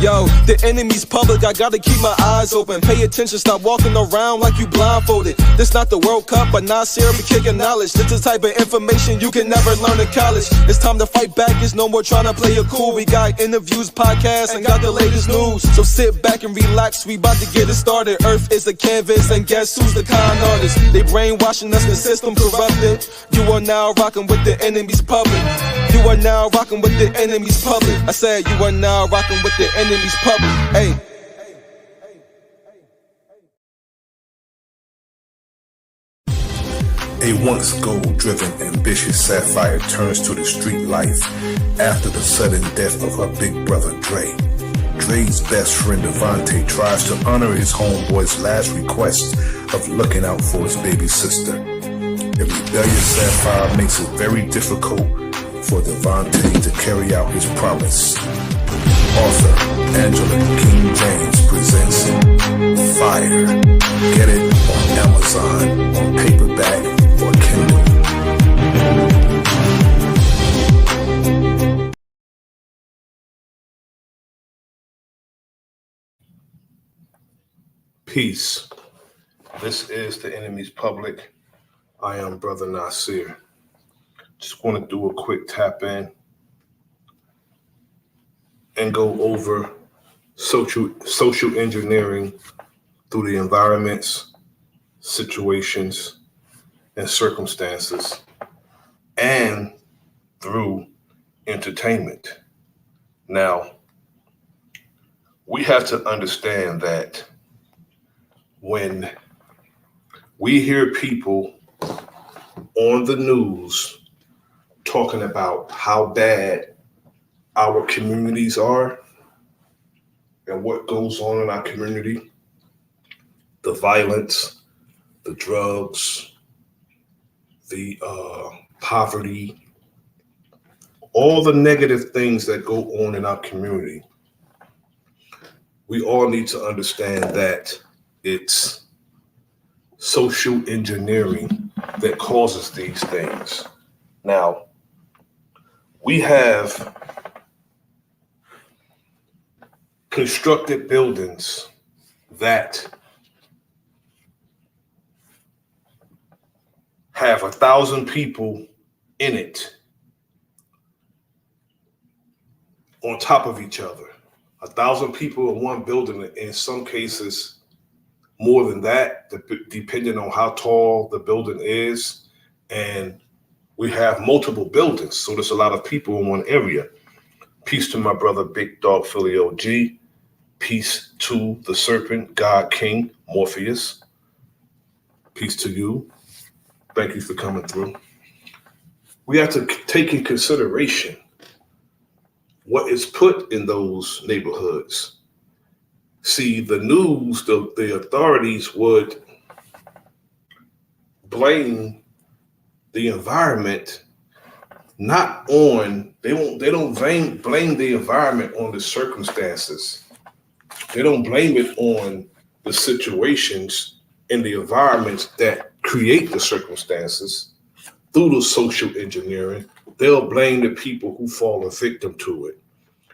Yo, the enemy's public, I gotta keep my eyes open. Pay attention, stop walking around like you blindfolded. This not the World Cup, but Nasir be kicking knowledge. This the type of information you can never learn in college. It's time to fight back, it's no more trying to play it cool. We got interviews, podcasts, and got the latest news. So sit back and relax, we about to get it started. Earth is the canvas, and guess who's the con artist? They brainwashing us, the system corrupted. You are now rocking with the enemy's public. You are now rocking with the enemy's public. I said you are now rocking with the enemy's public. Hey. A once gold-driven, ambitious Sapphire turns to the street life after the sudden death of her big brother Dre. Dre's best friend Devontae tries to honor his homeboy's last request of looking out for his baby sister. The rebellious Sapphire makes it very difficult for Devontae to carry out his promise. Author Angela King James presents Fire. Get it on Amazon, on paperback, or Kindle. Peace. This is the enemy's public. I am Bro.Nasir. Just want to do a quick tap in and go over social engineering through the environments, situations, and circumstances, and through entertainment. Now, we have to understand that when we hear people on the news talking about how bad our communities are and what goes on in our community, the violence, the drugs, the poverty, all the negative things that go on in our community, we all need to understand that it's social engineering that causes these things. Now, we have constructed buildings that have 1,000 people in it on top of each other. 1,000 people in one building, in some cases more than that, depending on how tall the building is. And we have multiple buildings, so there's a lot of people in one area. Peace to my brother, Big Dog Philly OG. Peace to the serpent, God King, Morpheus. Peace to you. Thank you for coming through. We have to take in consideration what is put in those neighborhoods. See, the news, the authorities would blame the environment not on, they don't blame the environment on the circumstances. They don't blame it on the situations and the environments that create the circumstances through the social engineering. They'll blame the people who fall a victim to it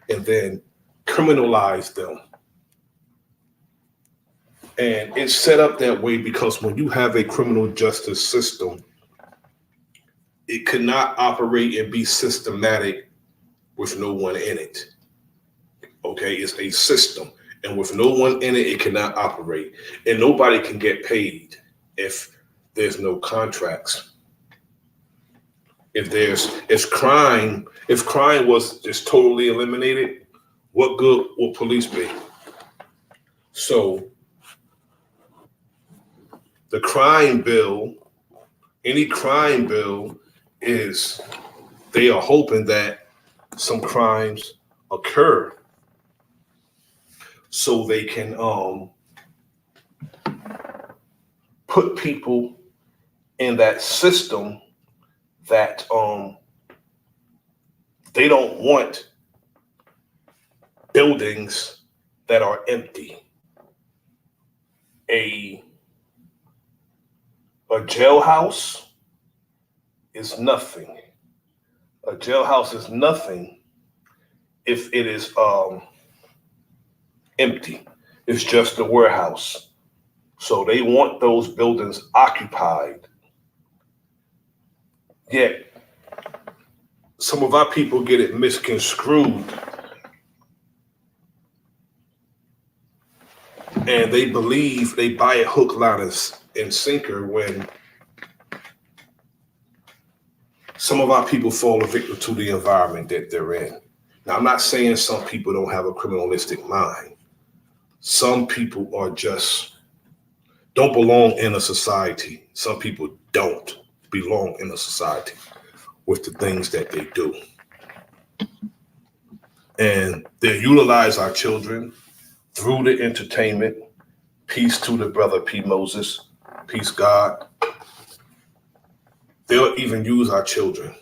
and then criminalize them. And it's set up that way because when you have a criminal justice system, it cannot operate and be systematic with no one in it. Okay, it's a system. And with no one in it, it cannot operate. And nobody can get paid if there's no contracts. If crime was just totally eliminated, what good would police be? So the crime bill, any crime bill is, they are hoping that some crimes occur so they can put people in that system that they don't want buildings that are empty. A jailhouse is nothing. A jailhouse is nothing if it is empty. It's just a warehouse. So they want those buildings occupied. Yet some of our people get it misconstrued and they believe they buy a hook, line, and sinker when some of our people fall a victim to the environment that they're in. Now, I'm not saying some people don't have a criminalistic mind. Some people are just don't belong in a society. Some people don't belong in a society with the things that they do. And they utilize our children through the entertainment. Peace to the brother P. Moses. Peace, God. They'll even use our children.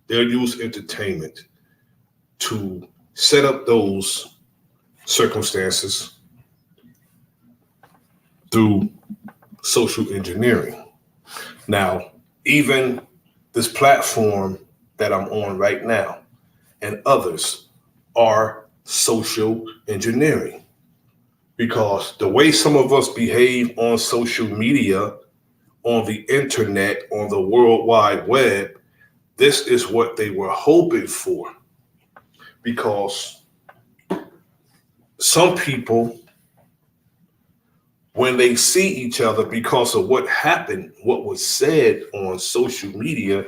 They'll use entertainment to set up those circumstances through social engineering. Now, even this platform that I'm on right now and others are social engineering, because the way some of us behave on social media, on the internet, on the World Wide Web, this is what they were hoping for. Because some people, when they see each other, because of what happened, what was said on social media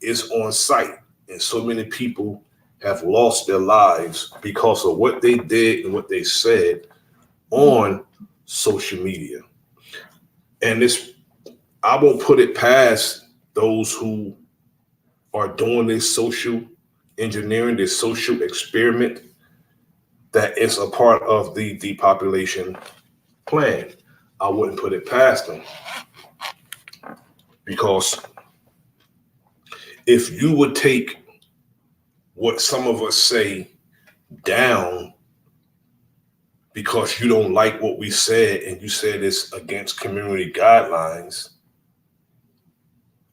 is on site. And so many people have lost their lives because of what they did and what they said on social media. And this, I won't put it past those who are doing this social engineering, this social experiment that is a part of the depopulation plan. I wouldn't put it past them, because if you would take what some of us say down because you don't like what we said and you said it's against community guidelines,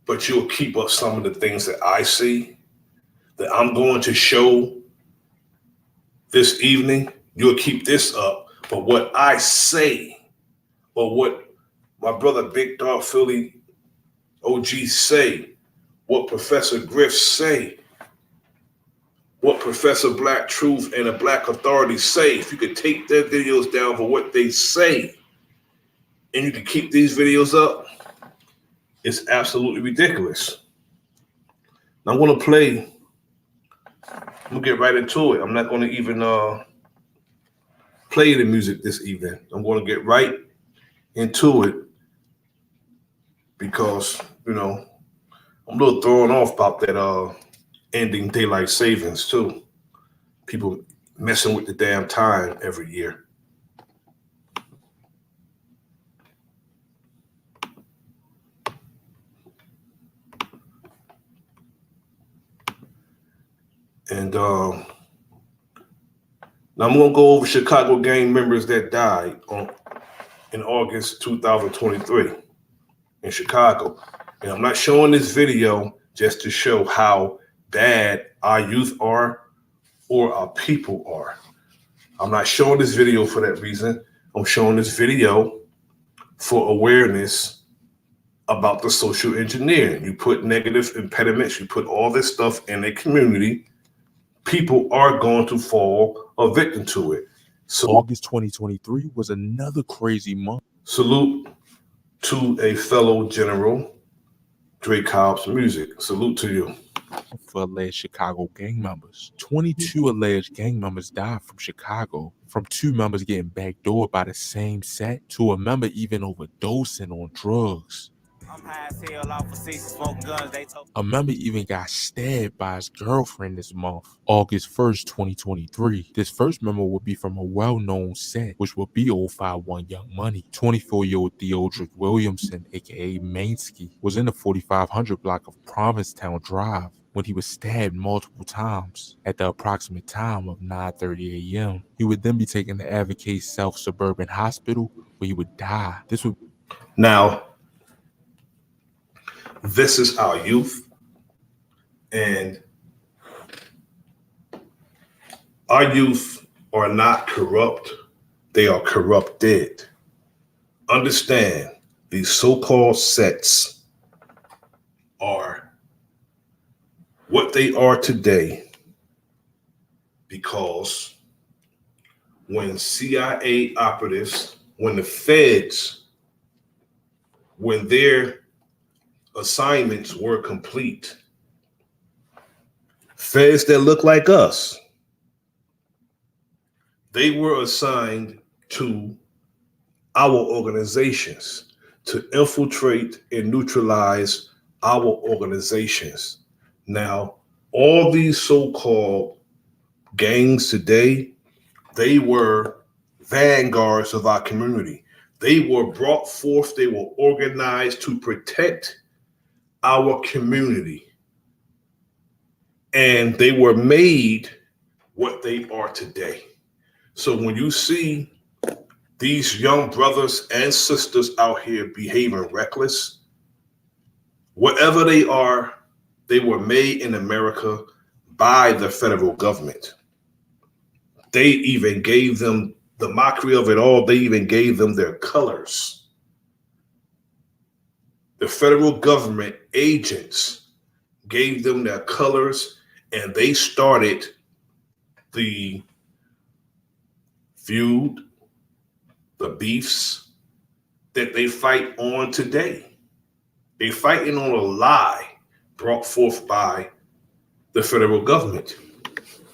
but you'll keep up some of the things that I see that I'm going to show this evening, you'll keep this up. But what I say, or what my brother Big Dog Philly OG say, what Professor Griff say, what Professor Black Truth and the Black Authority say, if you could take their videos down for what they say, and you can keep these videos up, it's absolutely ridiculous. Now I'm going to play, I'm going to get right into it. I'm not going to even play the music this evening. I'm going to get right into it because, you know, I'm a little thrown off about that ending daylight savings too. People messing with the damn time every year. And now I'm going to go over Chicago gang members that died in August 2023 in Chicago. And I'm not showing this video just to show how bad our youth are or our people are. I'm not showing this video for that reason. I'm showing this video for awareness about the social engineering. You put negative impediments, you put all this stuff in a community, people are going to fall a victim to it. So August 2023 was another crazy month. Salute to a fellow general, Dre Cobb's music. Salute to you. For alleged Chicago gang members. 22 alleged gang members died from Chicago, from 2 members getting backdoored by the same set to a member even overdosing on drugs. I'm high as hell off of six smoking guns. They told A member even got stabbed by his girlfriend this month, August 1st, 2023. This first member will be from a well-known set, which will be 051 Young Money. 24-year-old Theodric Williamson, aka Mainsky, was in the 4500 block of Provincetown Drive when he was stabbed multiple times at the approximate time of 9:30 a.m. He would then be taken to Advocate South Suburban Hospital where he would die. Now, this is our youth, and our youth are not corrupt. They are corrupted. Understand, these so-called sets are what they are today because when CIA operatives, when the feds, when their assignments were complete, feds that look like us, they were assigned to our organizations to infiltrate and neutralize our organizations. Now, all these so-called gangs today, they were vanguards of our community. They were brought forth, they were organized to protect our community. And they were made what they are today. So when you see these young brothers and sisters out here behaving reckless, whatever they are, they were made in America by the federal government. They even gave them the mockery of it all. They even gave them their colors. The federal government agents gave them their colors, and they started the feud, the beefs that they fight on today. They fighting on a lie brought forth by the federal government.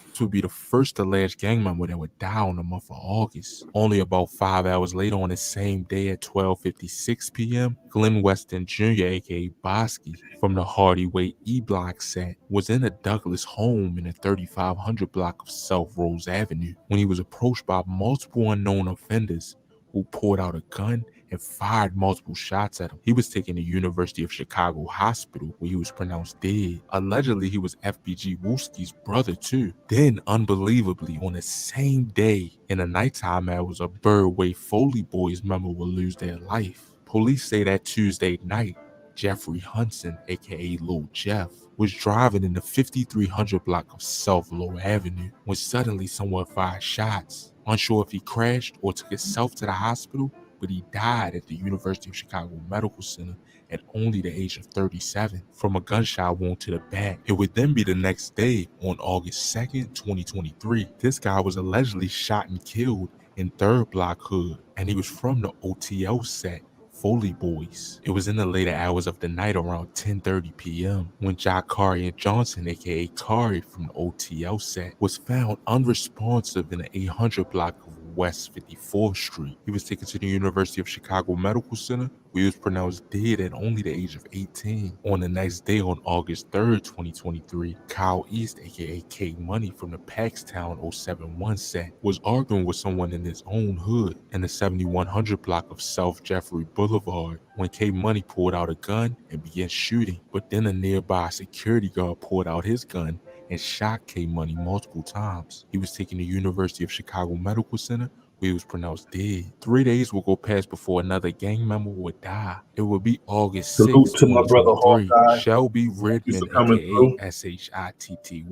This would be the first alleged gang member that would die on the month of August. Only about 5 hours later on the same day at 12:56 p.m., Glenn Weston Jr., aka Bosky, from the Hardy Way E Block set, was in a Douglas home in the 3500 block of South Rose Avenue when he was approached by multiple unknown offenders who pulled out a gun and fired multiple shots at him. He was taken to University of Chicago Hospital where he was pronounced dead. Allegedly, he was FBG Wooski's brother too. Then, unbelievably, on the same day, in the nighttime hours, a Birdway Foley Boys member will lose their life. Police say that Tuesday night, Jeffrey Hudson, aka Lil Jeff, was driving in the 5300 block of South Lower Avenue when suddenly someone fired shots. Unsure if he crashed or took himself to the hospital, but he died at the University of Chicago Medical Center at only the age of 37 from a gunshot wound to the back. It would then be the next day, on August 2nd, 2023. This guy was allegedly shot and killed in 3rd Block Hood, and he was from the OTL set Foley Boys. It was in the later hours of the night around 10:30 p.m. when Jakarian Johnson, aka Kari from the OTL set, was found unresponsive in the 800 block of West 54th Street. He was taken to the University of Chicago Medical Center where he was pronounced dead at only the age of 18. On the next day, on August 3rd, 2023, Kyle East, aka K Money from the Paxtown 071 set, was arguing with someone in his own hood in the 7100 block of South Jeffrey Boulevard when K Money pulled out a gun and began shooting, but then a nearby security guard pulled out his gun and shot K Money multiple times. He was taken to University of Chicago Medical Center where he was pronounced dead. 3 days will go past before another gang member would die. It will be August 6, Salute to my brother 2023. Hawkeye. Shelby Thank you Redman, for coming through. aka SHITTY,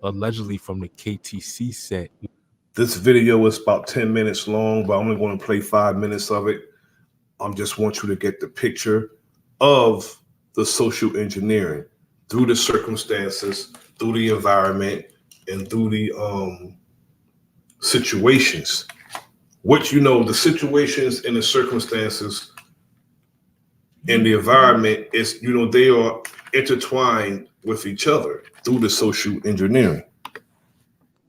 allegedly from the KTC set. This video is about 10 minutes long, but I'm only going to play 5 minutes of it. I just want you to get the picture of the social engineering through the circumstances, through the environment, and through the situations. Which, you know, the situations and the circumstances and the environment is, you know, they are intertwined with each other through the social engineering.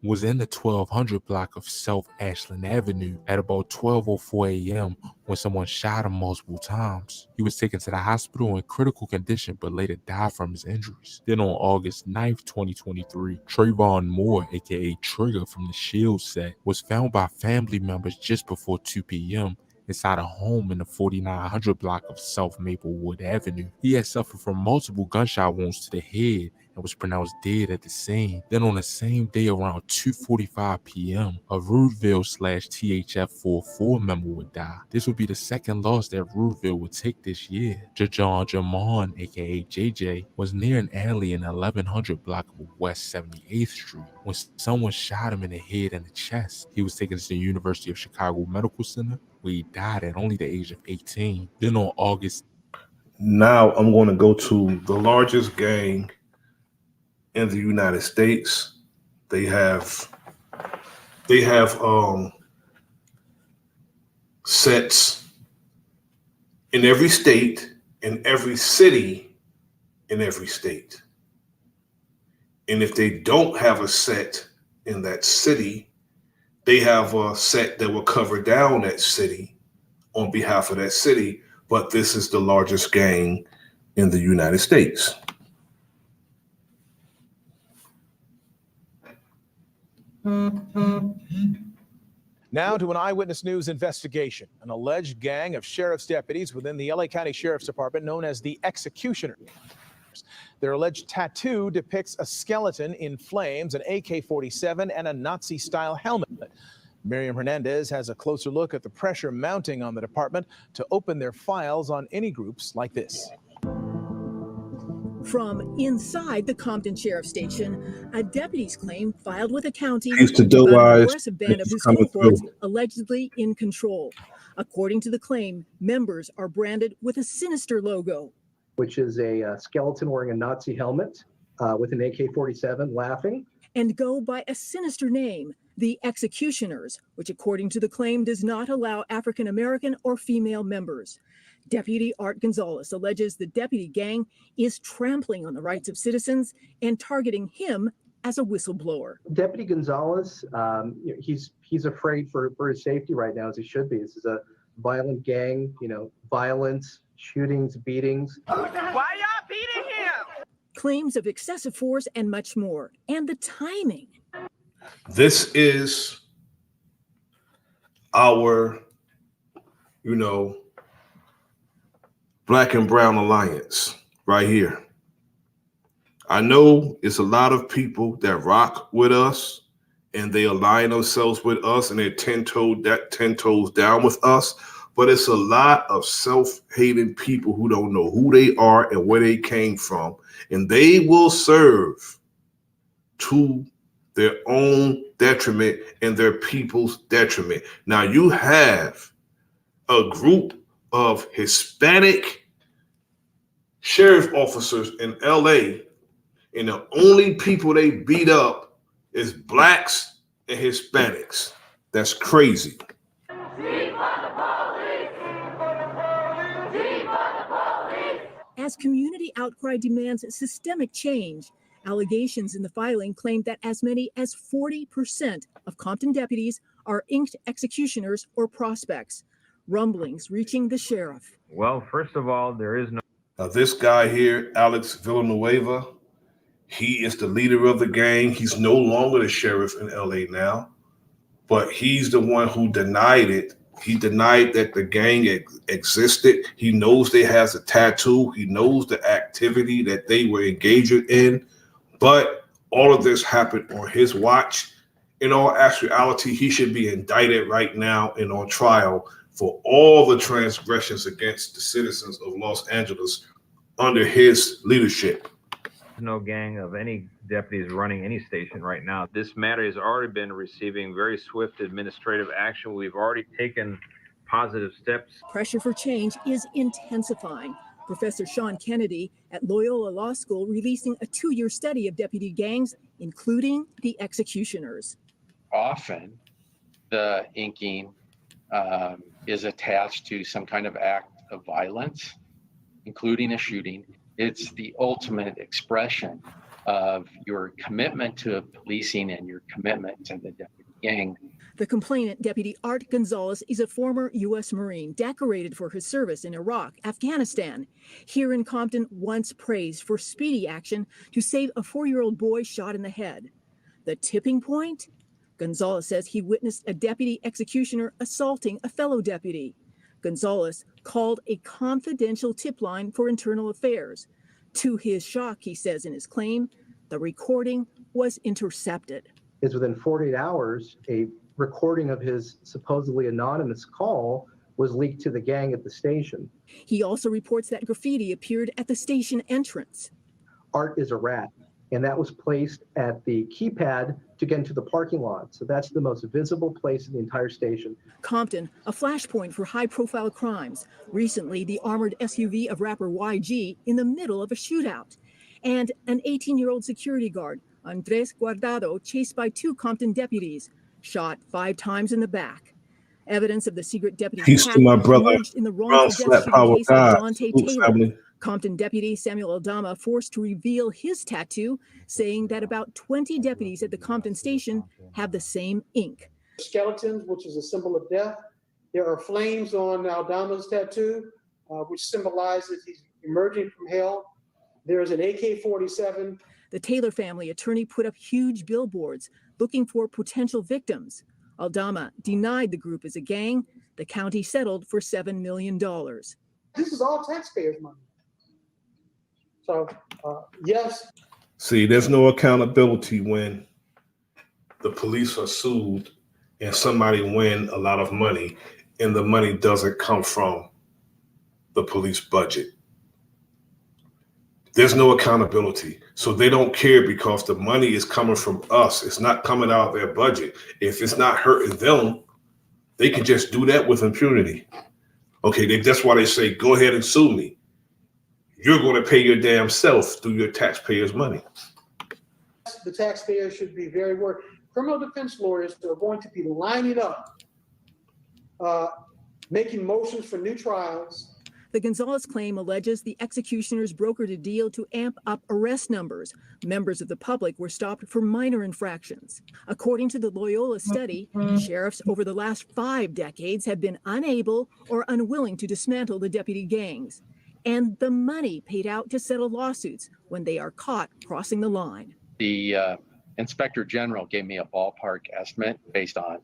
Was in the 1200 block of South Ashland Avenue at about 12:04 a.m. when someone shot him multiple times. He was taken to the hospital in critical condition but later died from his injuries. Then on August 9th, 2023, Trayvon Moore, aka Trigger from the Shield set, was found by family members just before 2 p.m. inside a home in the 4900 block of South Maplewood Avenue. He had suffered from multiple gunshot wounds to the head and was pronounced dead at the scene. Then on the same day around 2:45 p.m., a Rudeville/THF-44 member would die. This would be the second loss that Rudeville would take this year. Jamon, aka JJ, was near an alley in 1100 block of West 78th Street when someone shot him in the head and the chest. He was taken to the University of Chicago Medical Center, where he died at only the age of 18. Then on August. Now I'm going to go to the largest gang in the United States. They have sets in every state, in every city, in every state. And if they don't have a set in that city, they have a set that will cover down that city on behalf of that city. But this is the largest gang in the United States. Now to an Eyewitness News investigation. An alleged gang of sheriff's deputies within the LA County Sheriff's Department known as the Executioners. Their alleged tattoo depicts a skeleton in flames, an AK-47, and a Nazi-style helmet. Miriam Hernandez has a closer look at the pressure mounting on the department to open their files on any groups like this. From inside the Compton Sheriff's Station, a deputy's claim filed with a county Thanks to about an Doe-Eyes. aggressive band of his Coming cohorts through. allegedly in control. According to the claim, members are branded with a sinister logo, which is a skeleton wearing a Nazi helmet with an AK-47 laughing. and go by a sinister name, the Executioners, which according to the claim does not allow African American or female members. Deputy Art Gonzalez alleges the deputy gang is trampling on the rights of citizens and targeting him as a whistleblower. Deputy Gonzalez, he's afraid for his safety right now, as he should be. This is a violent gang, violence, shootings, beatings. Why y'all beating him? Claims of excessive force and much more. And the timing. This is our, Black and Brown Alliance right here. I know it's a lot of people that rock with us and they align themselves with us and they're 10 toes down with us, but it's a lot of self-hating people who don't know who they are and where they came from, and they will serve to their own detriment and their people's detriment. Now you have a group of Hispanic sheriff officers in LA, and the only people they beat up is blacks and Hispanics. That's crazy. As community outcry demands systemic change, allegations in the filing claim that as many as 40% of Compton deputies are inked executioners or prospects. Rumblings reaching the sheriff. Well, first of all, there is no. Now this guy here, Alex Villanueva, he is the leader of the gang. He's no longer the sheriff in LA now, but he's the one who denied it. He denied that the gang existed. He knows they has a tattoo. He knows the activity that they were engaging in, but all of this happened on his watch. In all actuality, he should be indicted right now and on trial for all the transgressions against the citizens of Los Angeles under his leadership. No gang of any deputies running any station right now. This matter has already been receiving very swift administrative action. We've already taken positive steps. Pressure for change is intensifying. Professor Sean Kennedy at Loyola Law School releasing a 2-year study of deputy gangs, including the executioners. Often the inking is attached to some kind of act of violence, including a shooting. It's the ultimate expression of your commitment to policing and your commitment to the deputy gang. The complainant, Deputy Art Gonzalez, is a former U.S. Marine decorated for his service in Iraq, Afghanistan. Here in Compton, once praised for speedy action to save a 4-year-old boy shot in the head. The tipping point? Gonzalez says he witnessed a deputy executioner assaulting a fellow deputy. Gonzalez called a confidential tip line for internal affairs. To his shock, he says in his claim, The recording was intercepted. Is within 48 hours, a recording of his supposedly anonymous call was leaked to the gang at the station. He also reports that graffiti appeared at the station entrance. Art is a rat, and that was placed at the keypad to get into the parking lot. So that's the most visible place in the entire station. Compton, a flashpoint for high-profile crimes. Recently, the armored SUV of rapper YG in the middle of a shootout. And an 18-year-old security guard, Andres Guardado, chased by 2 Compton deputies, shot 5 times in the back. Evidence of the secret deputy's Peace attack to my brother. emerged in the wrongful death shooting Power case of God. Dante Salute, Taylor. family. Compton deputy Samuel Aldama forced to reveal his tattoo, saying that about 20 deputies at the Compton station have the same ink. Skeletons, which is a symbol of death. There are flames on Aldama's tattoo, which symbolizes he's emerging from hell. There is an AK-47. The Taylor family attorney put up huge billboards looking for potential victims. Aldama denied the group is a gang. The county settled for $7 million. This is all taxpayers' money. So, yes. See, there's no accountability when the police are sued and somebody win a lot of money and the money doesn't come from the police budget. There's no accountability. So they don't care because the money is coming from us. It's not coming out of their budget. If it's not hurting them, they can just do that with impunity. Okay, that's why they say, go ahead and sue me. You're going to pay your damn self through your taxpayers' money. The taxpayers should be very worried. Criminal defense lawyers are going to be lining up, making motions for new trials. The Gonzalez claim alleges the executioners brokered a deal to amp up arrest numbers. Members of the public were stopped for minor infractions. According to the Loyola study, sheriffs over the last 5 decades have been unable or unwilling to dismantle the deputy gangs. And the money paid out to settle lawsuits when they are caught crossing the line. The inspector general gave me a ballpark estimate based on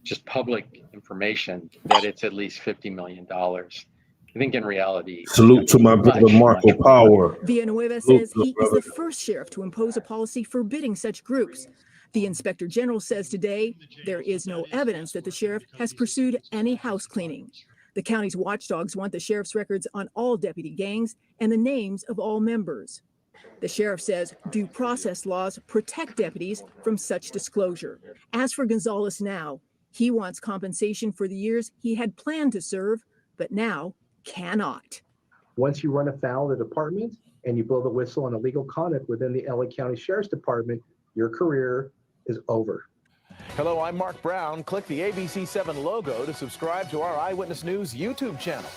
just public information that it's at least $50 million. I think in reality, salute to my brother Marco Power. Villanueva says he is the first sheriff to impose a policy forbidding such groups. The inspector general says today there is no evidence that the sheriff has pursued any house cleaning. The county's watchdogs want the sheriff's records on all deputy gangs and the names of all members. The sheriff says due process laws protect deputies from such disclosure. As for Gonzalez now, he wants compensation for the years he had planned to serve, but now cannot. Once you run afoul of the department and you blow the whistle on illegal conduct within the LA County Sheriff's Department, your career is over. Hello, I'm Mark Brown. Click the ABC7 logo to subscribe to our Eyewitness News YouTube channel.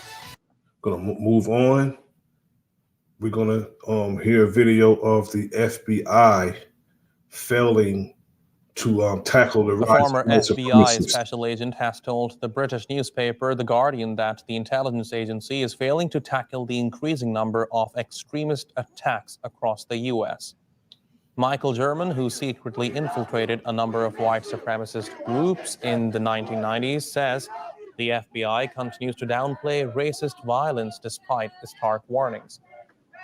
Gonna move on. We're gonna hear a video of the FBI failing to tackle the rise former of white FBI supremacists. special agent has told the British newspaper The Guardian that the intelligence agency is failing to tackle the increasing number of extremist attacks across the U.S. Michael German, who secretly infiltrated a number of white supremacist groups in the 1990s, says the FBI continues to downplay racist violence despite the stark warnings.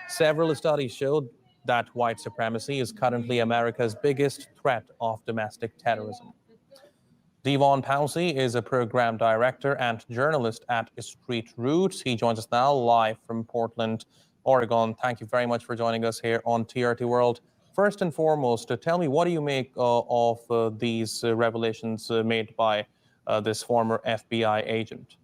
Several studies showed that white supremacy is currently America's biggest threat of domestic terrorism. Devon Pouncey is a program director and journalist at Street Roots. He joins us now live from Portland, Oregon. Thank you very much for joining us here on TRT World. First and foremost, tell me, what do you make of these revelations made by this former FBI agent?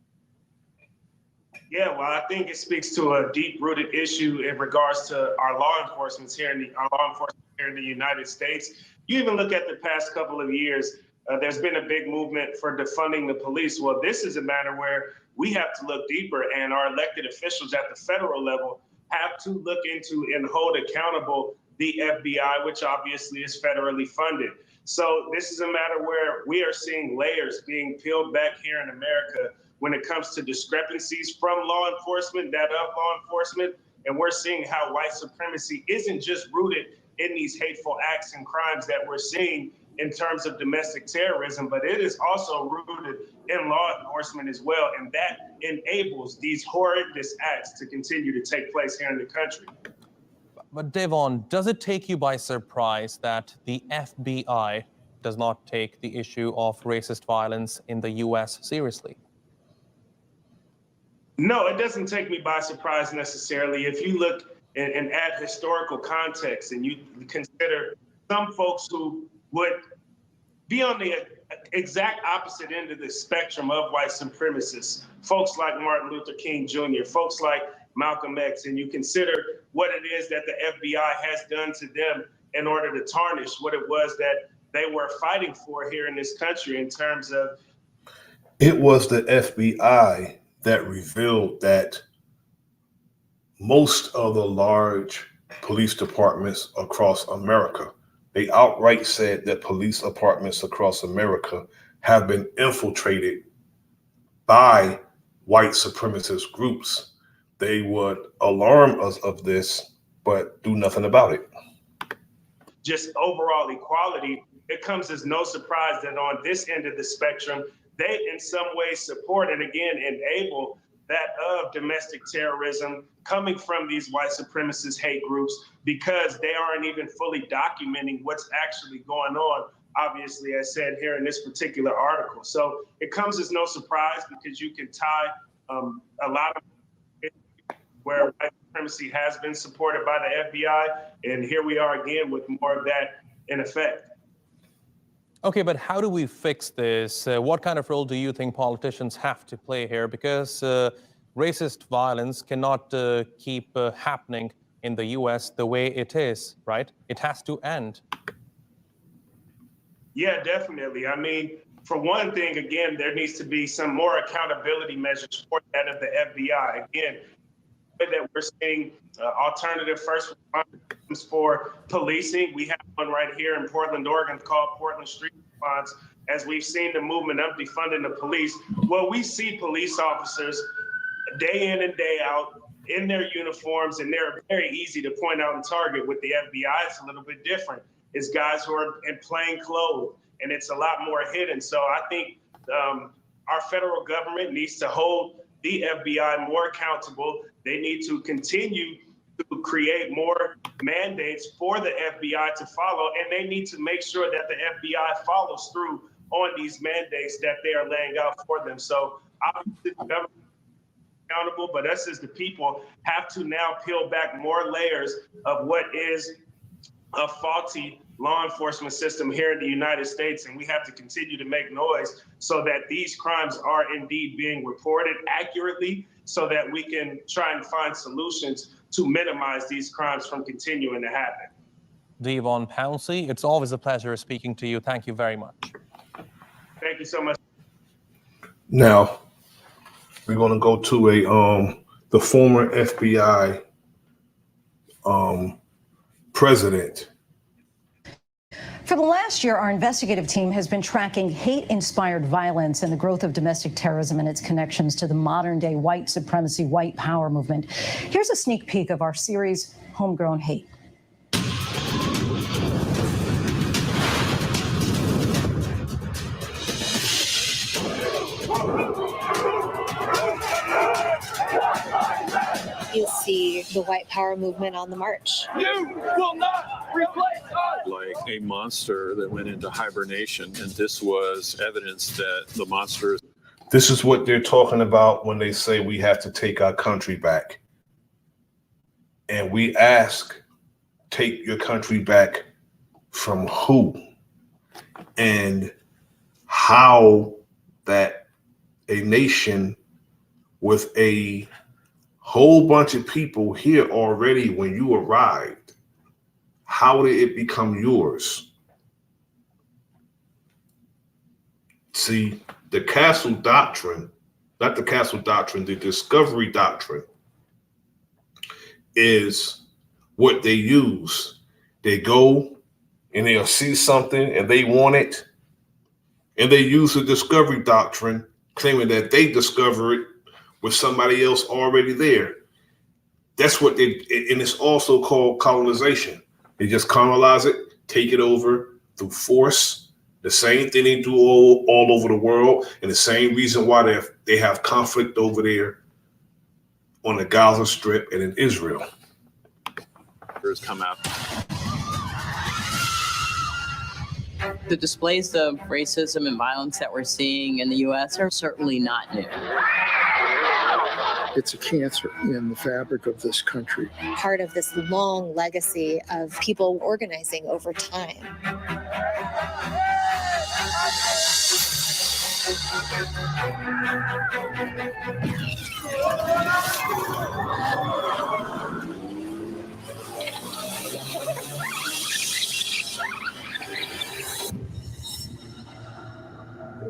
Yeah, well, I think it speaks to a deep-rooted issue in regards to our law enforcement here in the United States. You even look at the past couple of years, there's been a big movement for defunding the police. Well, this is a matter where we have to look deeper, and our elected officials at the federal level have to look into and hold accountable the FBI, which obviously is federally funded. So this is a matter where we are seeing layers being peeled back here in America when it comes to discrepancies from law enforcement, that of law enforcement, and we're seeing how white supremacy isn't just rooted in these hateful acts and crimes that we're seeing in terms of domestic terrorism, but it is also rooted in law enforcement as well, and that enables these horrendous acts to continue to take place here in the country. But Devon, does it take you by surprise that the FBI does not take the issue of racist violence in the U.S. seriously? No, it doesn't take me by surprise necessarily. If you look and add historical context and you consider some folks who would be on the exact opposite end of the spectrum of white supremacists, folks like Martin Luther King Jr., folks like Malcolm X, and you consider what it is that the FBI has done to them in order to tarnish what it was that they were fighting for here in this country in terms of. It was the FBI that revealed that most of the large police departments across America, they outright said that police departments across America have been infiltrated by white supremacist groups. They would alarm us of this, but do nothing about it. Just overall equality, it comes as no surprise that on this end of the spectrum, they in some ways support and again enable that of domestic terrorism coming from these white supremacist hate groups because they aren't even fully documenting what's actually going on, obviously, as said here in this particular article. So it comes as no surprise because you can tie a lot of where white supremacy has been supported by the FBI, and here we are again with more of that in effect. Okay, but how do we fix this? What kind of role do you think politicians have to play here? Because racist violence cannot keep happening in the U.S. the way it is, right? It has to end. Yeah, definitely. I mean, for one thing, again, there needs to be some more accountability measures for that of the FBI. Again, that we're seeing alternative first responders for policing. We have one right here in Portland, Oregon called Portland Street Response. As we've seen the movement of defunding the police, well, we see police officers day in and day out in their uniforms, and they're very easy to point out and target. With the FBI, it's a little bit different. It's guys who are in plain clothes, and it's a lot more hidden. So I think our federal government needs to hold the FBI more accountable. They need to continue to create more mandates for the FBI to follow, and they need to make sure that the FBI follows through on these mandates that they are laying out for them. So obviously the government is accountable, but us as the people have to now peel back more layers of what is a faulty law enforcement system here in the United States, and we have to continue to make noise so that these crimes are indeed being reported accurately so that we can try and find solutions to minimize these crimes from continuing to happen. Devon Pouncey, it's always a pleasure speaking to you. Thank you very much. Thank you so much. Now, we're going to go to the former FBI president. For the last year, our investigative team has been tracking hate-inspired violence and the growth of domestic terrorism and its connections to the modern-day white supremacy, white power movement. Here's a sneak peek of our series, Homegrown Hate. You'll see the white power movement on the march. You will not replace us! Like a monster that went into hibernation, and this was evidence that the monster. This is what they're talking about when they say we have to take our country back. And we ask, take your country back from who? And how that a nation with a whole bunch of people here already when you arrived, how did it become yours? See, the castle doctrine, not the castle doctrine, the discovery doctrine is what they use. They go and they'll see something and they want it, and they use the discovery doctrine, claiming that they discover it with somebody else already there. That's what they, and it's also called colonization. They just colonize it, take it over through force. The same thing they do all over the world, and the same reason why they have conflict over there on the Gaza Strip and in Israel. has come out. The displays of racism and violence that we're seeing in the U.S. are certainly not new. It's a cancer in the fabric of this country. Part of this long legacy of people organizing over time.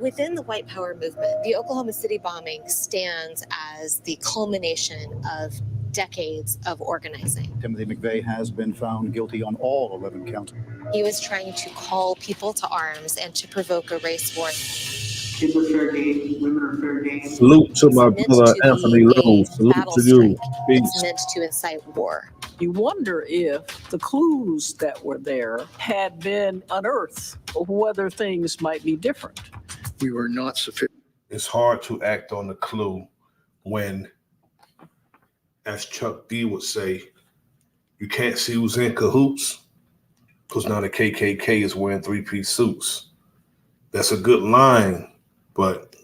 Within the white power movement, the Oklahoma City bombing stands as the culmination of decades of organizing. Timothy McVeigh has been found guilty on all 11 counts. He was trying to call people to arms and to provoke a race war. Kids are fair game, women are fair game. Salute to my brother Anthony Lowe. Salute to you. Peace. It's meant to incite war. You wonder if the clues that were there had been unearthed, or whether things might be different. We were not sufficient. It's hard to act on the clue when, as Chuck D would say, you can't see who's in cahoots because now the KKK is wearing three-piece suits. That's a good line, but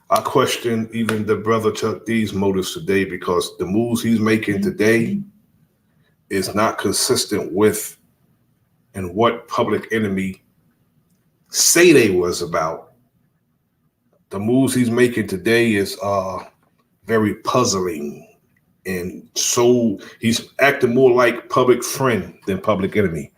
I question even the brother Chuck D's motives today because the moves he's making today is not consistent with and what Public Enemy say they was about. The moves he's making today is very puzzling, and so he's acting more like Public Friend than Public Enemy.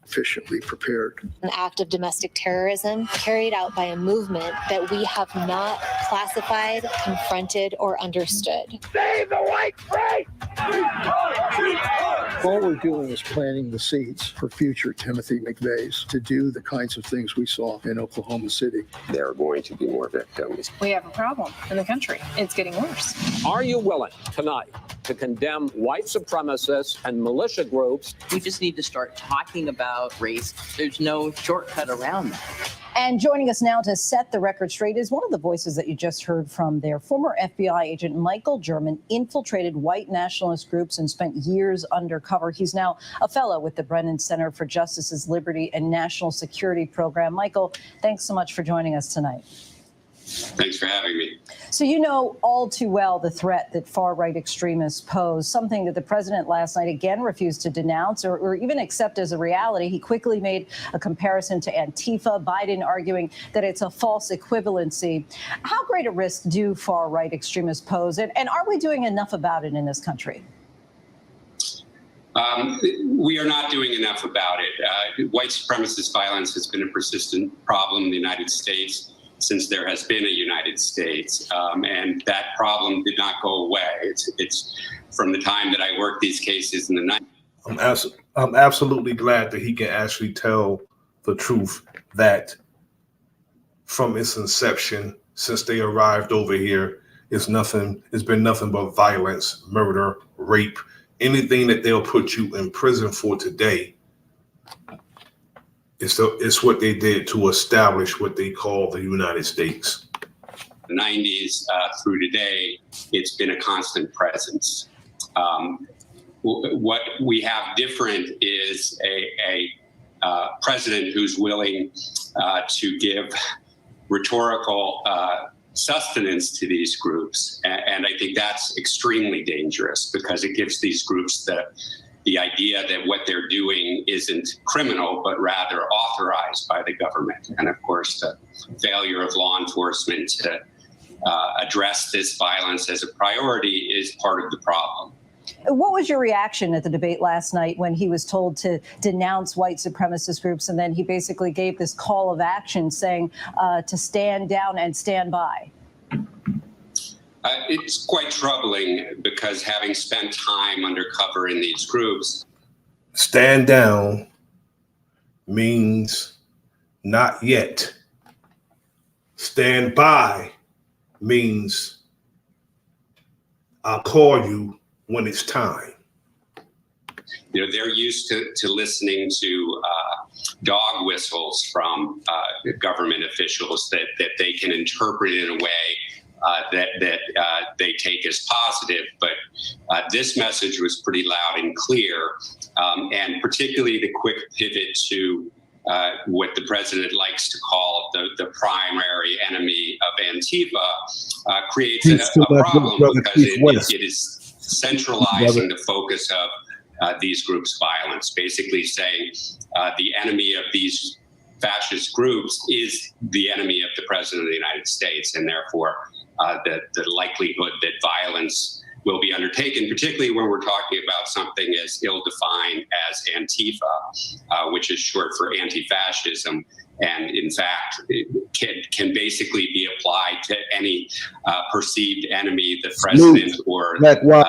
Sufficiently prepared. An act of domestic terrorism carried out by a movement that we have not classified, confronted, or understood. Save the white race! All we're doing is planting the seeds for future Timothy McVeighs to do the kinds of things we saw in Oklahoma City. There are going to be more victims. We have a problem in the country. It's getting worse. Are you willing tonight to condemn white supremacists and militia groups? We just need to start talking about race. There's no shortcut around that. And joining us now to set the record straight is one of the voices that you just heard from there. Former FBI agent Michael German infiltrated white nationalist groups and spent years undercover. He's now a fellow with the Brennan Center for Justice's Liberty and National Security Program. Michael, thanks so much for joining us tonight. Thanks for having me. So you know all too well the threat that far-right extremists pose, something that the president last night again refused to denounce or even accept as a reality. He quickly made a comparison to Antifa, Biden arguing that it's a false equivalency. How great a risk do far-right extremists pose, and are we doing enough about it in this country? We are not doing enough about it. White supremacist violence has been a persistent problem in the United States since there has been a United States, and that problem did not go away. It's from the time that I worked these cases in the 90s. I'm absolutely glad that he can actually tell the truth that from its inception, since they arrived over here, it's been nothing but violence, murder, rape, anything that they'll put you in prison for today. It's what they did to establish what they call the United States. The 90s through today, it's been a constant presence. What we have different is a president who's willing to give rhetorical sustenance to these groups. And I think that's extremely dangerous because it gives these groups the idea that what they're doing isn't criminal, but rather authorized by the government. And of course, the failure of law enforcement to address this violence as a priority is part of the problem. What was your reaction at the debate last night when he was told to denounce white supremacist groups, and then he basically gave this call of action saying to stand down and stand by? It's quite troubling because having spent time undercover in these groups. Stand down means not yet. Stand by means I'll call you when it's time. You know, they're used to listening to dog whistles from government officials that they can interpret in a way that they take as positive. But this message was pretty loud and clear, and particularly the quick pivot to what the president likes to call the primary enemy of Antifa creates a problem because it is centralizing the focus of these groups' violence, basically saying the enemy of these fascist groups is the enemy of the president of the United States, and therefore the likelihood that violence will be undertaken, particularly when we're talking about something as ill-defined as Antifa, which is short for anti-fascism, and in fact it can basically be applied to any perceived enemy the president or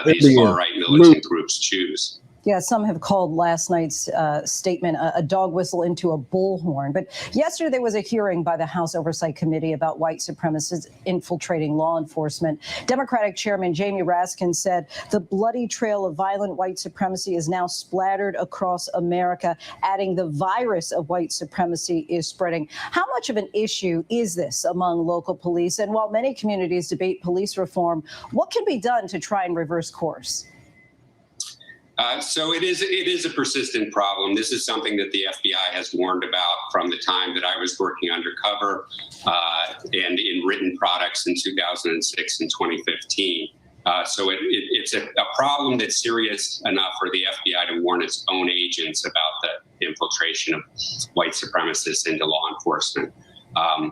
these far-right militant groups choose. Yeah, some have called last night's statement a dog whistle into a bullhorn. But yesterday there was a hearing by the House Oversight Committee about white supremacists infiltrating law enforcement. Democratic Chairman Jamie Raskin said the bloody trail of violent white supremacy is now splattered across America, adding the virus of white supremacy is spreading. How much of an issue is this among local police? And while many communities debate police reform, what can be done to try and reverse course? So it is a persistent problem. This is something that the FBI has warned about from the time that I was working undercover and in written products in 2006 and 2015. So it's a problem that's serious enough for the FBI to warn its own agents about the infiltration of white supremacists into law enforcement. I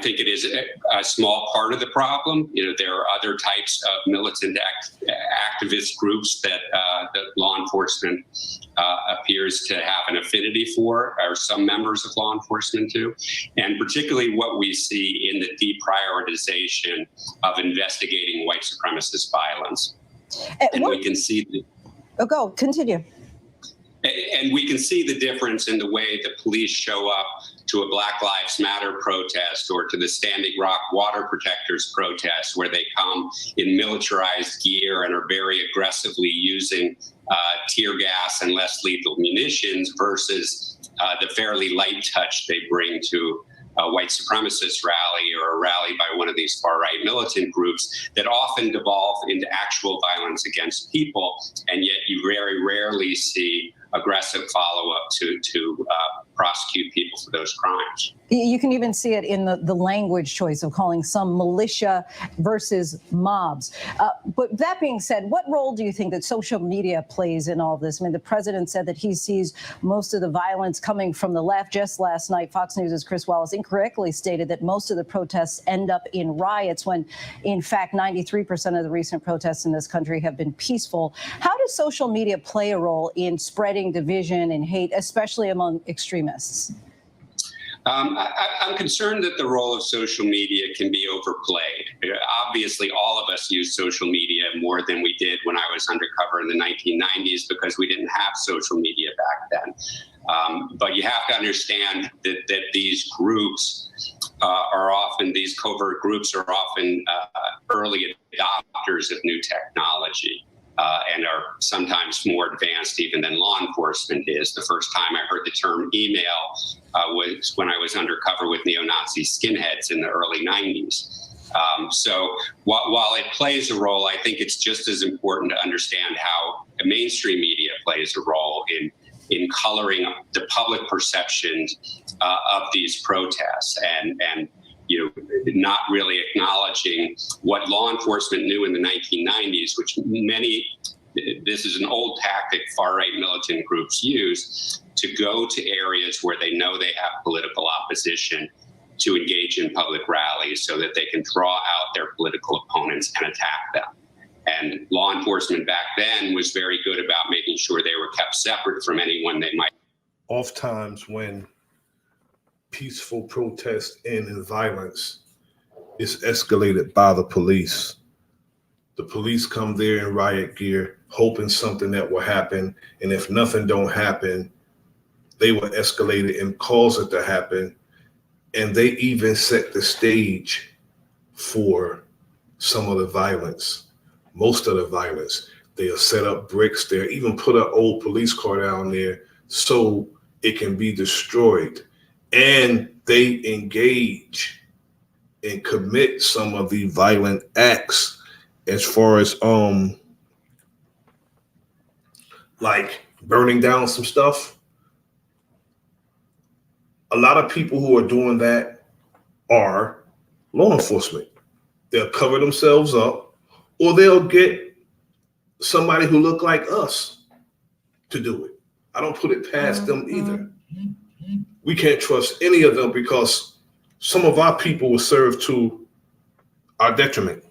think it is a small part of the problem. There are other types of militant activist groups that law enforcement appears to have an affinity for, or some members of law enforcement do, and particularly what we see in the deprioritization of investigating white supremacist violence. And we can see continue. And we can see the difference in the way the police show up to a Black Lives Matter protest or to the Standing Rock Water Protectors protest, where they come in militarized gear and are very aggressively using tear gas and less lethal munitions, versus the fairly light touch they bring to a white supremacist rally or a rally by one of these far-right militant groups that often devolve into actual violence against people, and yet you very rarely see aggressive follow-up to prosecute people for those crimes. You can even see it in the language choice of calling some militia versus mobs. But that being said, what role do you think that social media plays in all of this? I mean, the president said that he sees most of the violence coming from the left. Just last night, Fox News' Chris Wallace incorrectly stated that most of the protests end up in riots, when in fact 93% of the recent protests in this country have been peaceful. How does social media play a role in spreading division and hate, especially among extremists? I'm concerned that the role of social media can be overplayed. Obviously, all of us use social media more than we did when I was undercover in the 1990s, because we didn't have social media back then. But you have to understand that these groups are often, these covert groups are often early adopters of new technology. And are sometimes more advanced even than law enforcement is. The first time I heard the term email was when I was undercover with neo-Nazi skinheads in the early 90s. So while it plays a role, I think it's just as important to understand how mainstream media plays a role in coloring the public perception of these protests, and not really acknowledging what law enforcement knew in the 1990s, which this is an old tactic far-right militant groups use, to go to areas where they know they have political opposition to engage in public rallies so that they can draw out their political opponents and attack them. And law enforcement back then was very good about making sure they were kept separate from anyone they might. Oftentimes when peaceful protest end in violence is escalated by the police. The police come there in riot gear, hoping something that will happen. And if nothing don't happen, they will escalate it and cause it to happen. And they even set the stage for some of the violence, most of the violence. They'll set up bricks there, even put an old police car down there so it can be destroyed. And they engage and commit some of the violent acts as far as like burning down some stuff. A lot of people who are doing that are law enforcement. They'll cover themselves up, or they'll get somebody who look like us to do it. I don't put it past them either. We can't trust any of them because some of our people will serve to our detriment.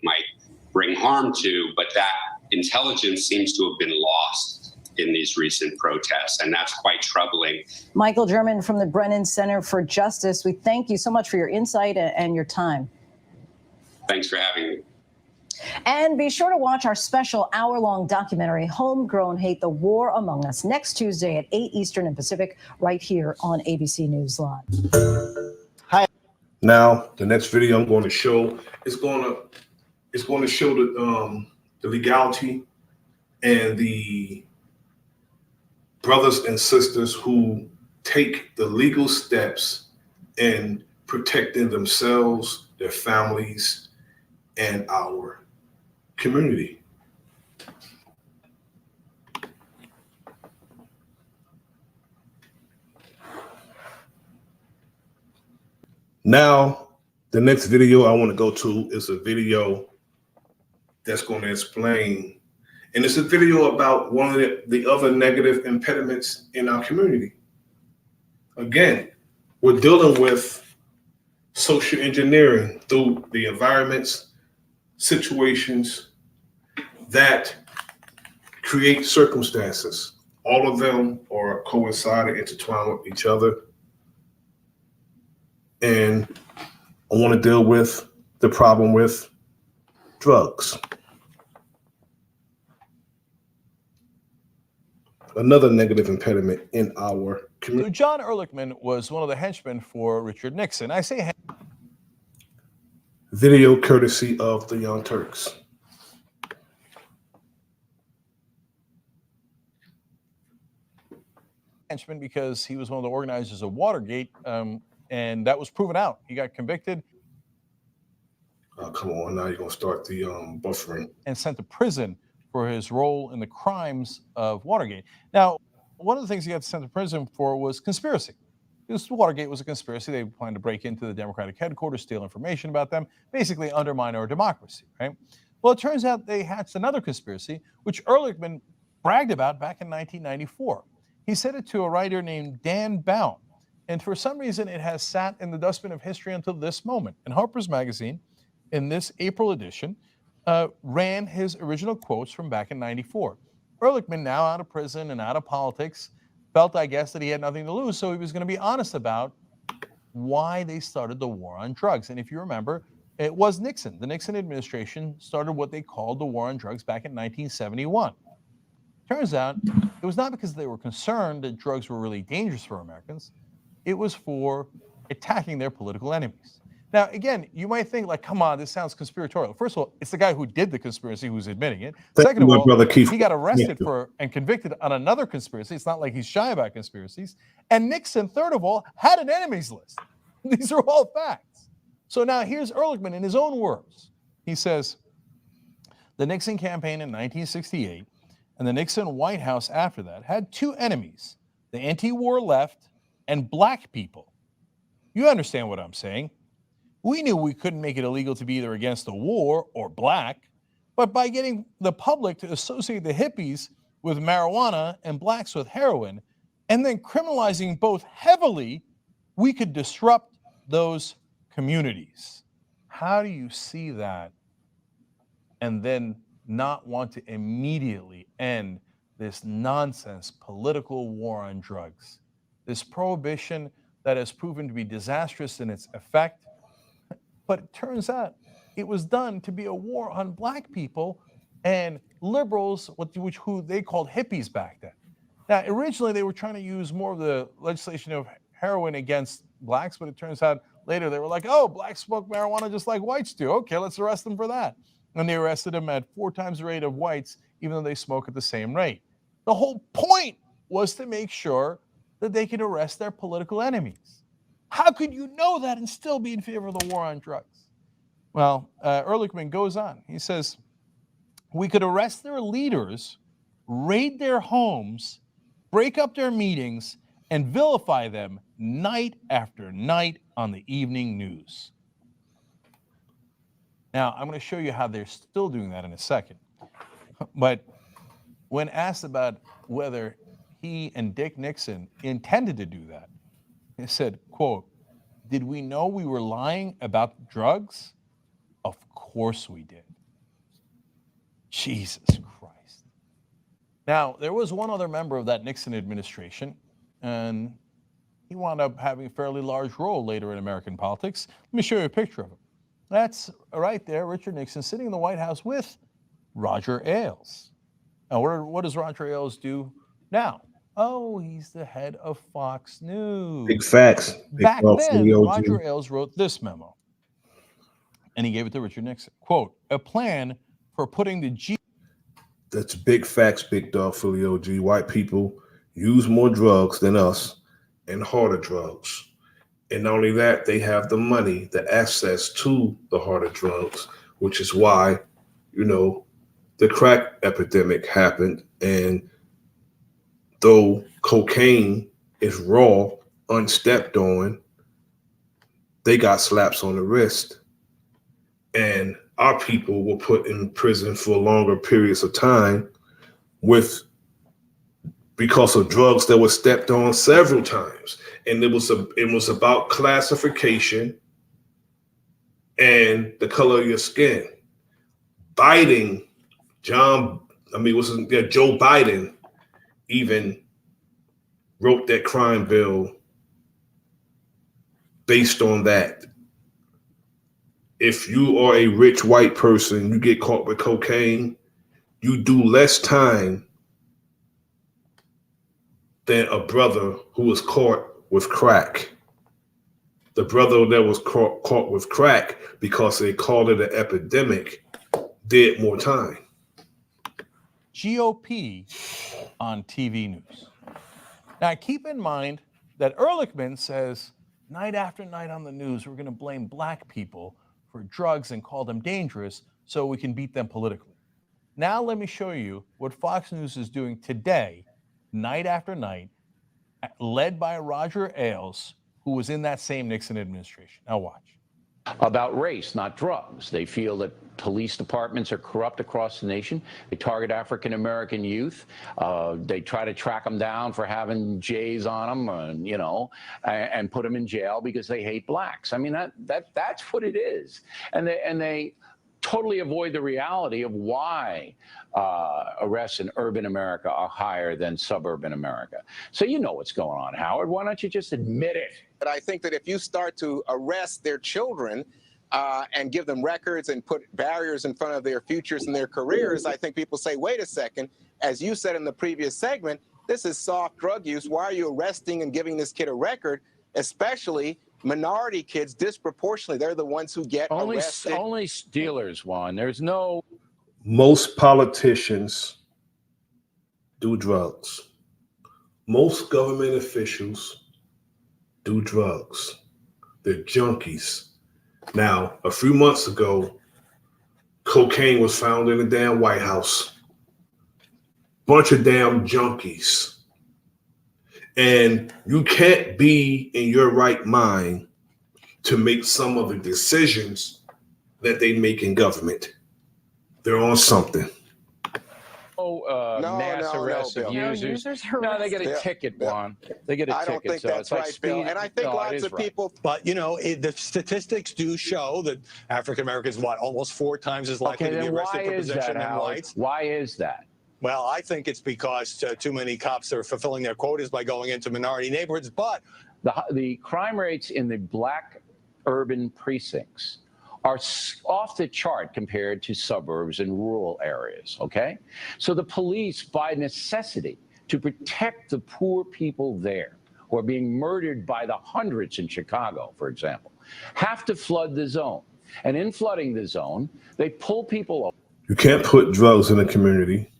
Might bring harm to, but that intelligence seems to have been lost in these recent protests, and that's quite troubling. Michael German from the Brennan Center for Justice, we thank you so much for your insight and your time. Thanks for having me. And be sure to watch our special hour-long documentary, Homegrown Hate, The War Among Us, next Tuesday at 8 Eastern and Pacific, right here on ABC News Live. Hi. Now, the next video I'm going to show is going to show the legality and the brothers and sisters who take the legal steps in protecting themselves, their families, and our community. Now, the next video I want to go to is a video that's going to explain, and it's a video about one of the other negative impediments in our community. Again, we're dealing with social engineering through the environments, situations that create circumstances. All of them are coincided, intertwined with each other. And I want to deal with the problem with drugs. Another negative impediment in our community. So John Ehrlichman was one of the henchmen for Richard Nixon. I say video courtesy of the Young Turks. Henchman because he was one of the organizers of Watergate, and that was proven out. He got convicted. Come on, now you're going to start the buffering. And sent to prison for his role in the crimes of Watergate. Now, one of the things he got sent to prison for was conspiracy. Because Watergate was a conspiracy. They planned to break into the Democratic headquarters, steal information about them, basically undermine our democracy, right? Well, it turns out they hatched another conspiracy, which Ehrlichman bragged about back in 1994. He said it to a writer named Dan Baum, and for some reason it has sat in the dustbin of history until this moment. And Harper's Magazine, in this April edition, ran his original quotes from back in 94. Ehrlichman, now out of prison and out of politics, felt, I guess, that he had nothing to lose, so he was going to be honest about why they started the war on drugs. And if you remember, it was Nixon. The Nixon administration started what they called the war on drugs back in 1971. Turns out it was not because they were concerned that drugs were really dangerous for Americans. It was for attacking their political enemies. Now, again, you might think, like, come on, this sounds conspiratorial. First of all, it's the guy who did the conspiracy who's admitting it. Second of all, he got arrested for and convicted on another conspiracy. It's not like he's shy about conspiracies. And Nixon, third of all, had an enemies list. These are all facts. So now here's Ehrlichman in his own words. He says, the Nixon campaign in 1968 and the Nixon White House after that had two enemies, the anti-war left and black people. You understand what I'm saying? We knew we couldn't make it illegal to be either against the war or black, but by getting the public to associate the hippies with marijuana and blacks with heroin, and then criminalizing both heavily, we could disrupt those communities. How do you see that and then not want to immediately end this nonsense political war on drugs? This prohibition that has proven to be disastrous in its effect. But it turns out it was done to be a war on black people and liberals, who they called hippies back then. Now, originally they were trying to use more of the legislation of heroin against blacks, but it turns out later they were like, oh, blacks smoke marijuana just like whites do. Okay, let's arrest them for that. And they arrested them at 4 times the rate of whites, even though they smoke at the same rate. The whole point was to make sure that they could arrest their political enemies. How could you know that and still be in favor of the war on drugs? Well, Ehrlichman goes on. He says, we could arrest their leaders, raid their homes, break up their meetings, and vilify them night after night on the evening news. Now, I'm going to show you how they're still doing that in a second. But when asked about whether he and Dick Nixon intended to do that, he said, quote, did we know we were lying about drugs? Of course we did. Jesus Christ. Now, there was one other member of that Nixon administration, and he wound up having a fairly large role later in American politics. Let me show you a picture of him. That's right there, Richard Nixon sitting in the White House with Roger Ailes. Now, what does Roger Ailes do now? Oh, he's the head of Fox News. Big facts. Back then, Roger Ailes wrote this memo, and he gave it to Richard Nixon. Quote, a plan for putting the That's big facts, big dog Philly OG. White people use more drugs than us and harder drugs. And not only that, they have the money, the access to the harder drugs, which is why, the crack epidemic happened. And though cocaine is raw, unstepped on, they got slaps on the wrist. And our people were put in prison for longer periods of time because of drugs that were stepped on several times. And it was about classification and the color of your skin. Joe Biden even wrote that crime bill based on that. If you are a rich white person, you get caught with cocaine, you do less time than a brother who was caught with crack. The brother that was caught with crack, because they called it an epidemic, did more time. GOP on TV news. Now, keep in mind that Ehrlichman says night after night on the news, we're going to blame black people for drugs and call them dangerous so we can beat them politically. Now, let me show you what Fox News is doing today, night after night, led by Roger Ailes, who was in that same Nixon administration. Now, watch. About race, not drugs. They feel that police departments are corrupt across the nation. They target African-American youth. They try to track them down for having J's on them, and put them in jail because they hate blacks. I mean, that's what it is. And they totally avoid the reality of why arrests in urban America are higher than suburban America. So you know what's going on, Howard. Why don't you just admit it? But I think that if you start to arrest their children and give them records and put barriers in front of their futures and their careers, I think people say, wait a second, as you said in the previous segment, this is soft drug use. Why are you arresting and giving this kid a record, especially minority kids disproportionately? They're the ones who get arrested. Only dealers, Juan. There's no... Most politicians do drugs. Most government officials do drugs. They're junkies. Now, a few months ago, cocaine was found in the damn White House. Bunch of damn junkies. And you can't be in your right mind to make some of the decisions that they make in government. They're on something. Mass arrests of users. No, they get a ticket, Juan. They get a ticket. I don't think that's right, Bill. And I think lots of people. But the statistics do show that African Americans, almost 4 times as likely to be arrested for possession than whites. Why is that? Well, I think it's because too many cops are fulfilling their quotas by going into minority neighborhoods. But the crime rates in the black urban precincts are off the chart compared to suburbs and rural areas, okay? So the police, by necessity, to protect the poor people there who are being murdered by the hundreds in Chicago, for example, have to flood the zone. And in flooding the zone, they pull people up. You can't put drugs in the community.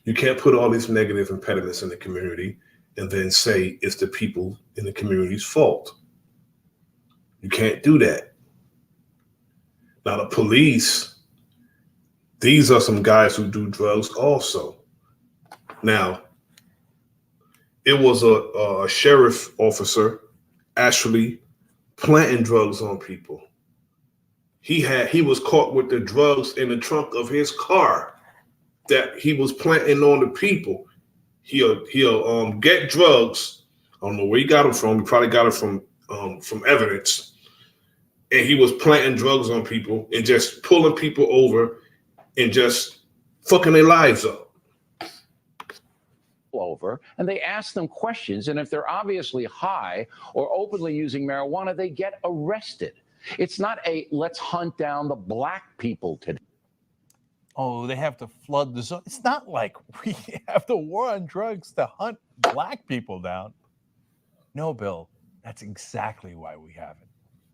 You can't put all these negative impediments in the community and then say it's the people in the community's fault. You can't do that. Now, the police, these are some guys who do drugs also. Now, it was a sheriff officer actually planting drugs on people. He was caught with the drugs in the trunk of his car that he was planting on the people. He'll get drugs. I don't know where he got them from. He probably got it from evidence. And he was planting drugs on people and just pulling people over and just fucking their lives up. Over, and they ask them questions, and if they're obviously high or openly using marijuana, they get arrested. It's not a let's hunt down the black people today. Oh, they have to flood the zone. It's not like we have the war on drugs to hunt black people down. No, Bill, that's exactly why we have it.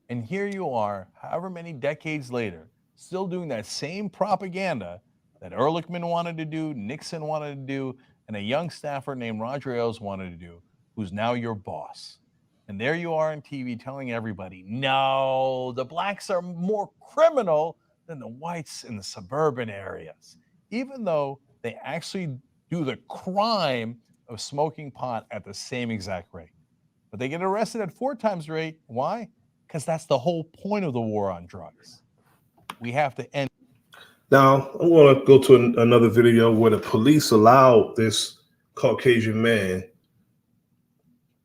And here you are, however many decades later, still doing that same propaganda that Ehrlichman wanted to do, Nixon wanted to do, and a young staffer named Roger Ailes wanted to do, who's now your boss. And there you are on TV telling everybody, no, the blacks are more criminal than the whites in the suburban areas, even though they actually do the crime of smoking pot at the same exact rate. But they get arrested at 4 times the rate. Why? Because that's the whole point of the war on drugs. We have to end. Now, I want to go to another video where the police allowed this Caucasian man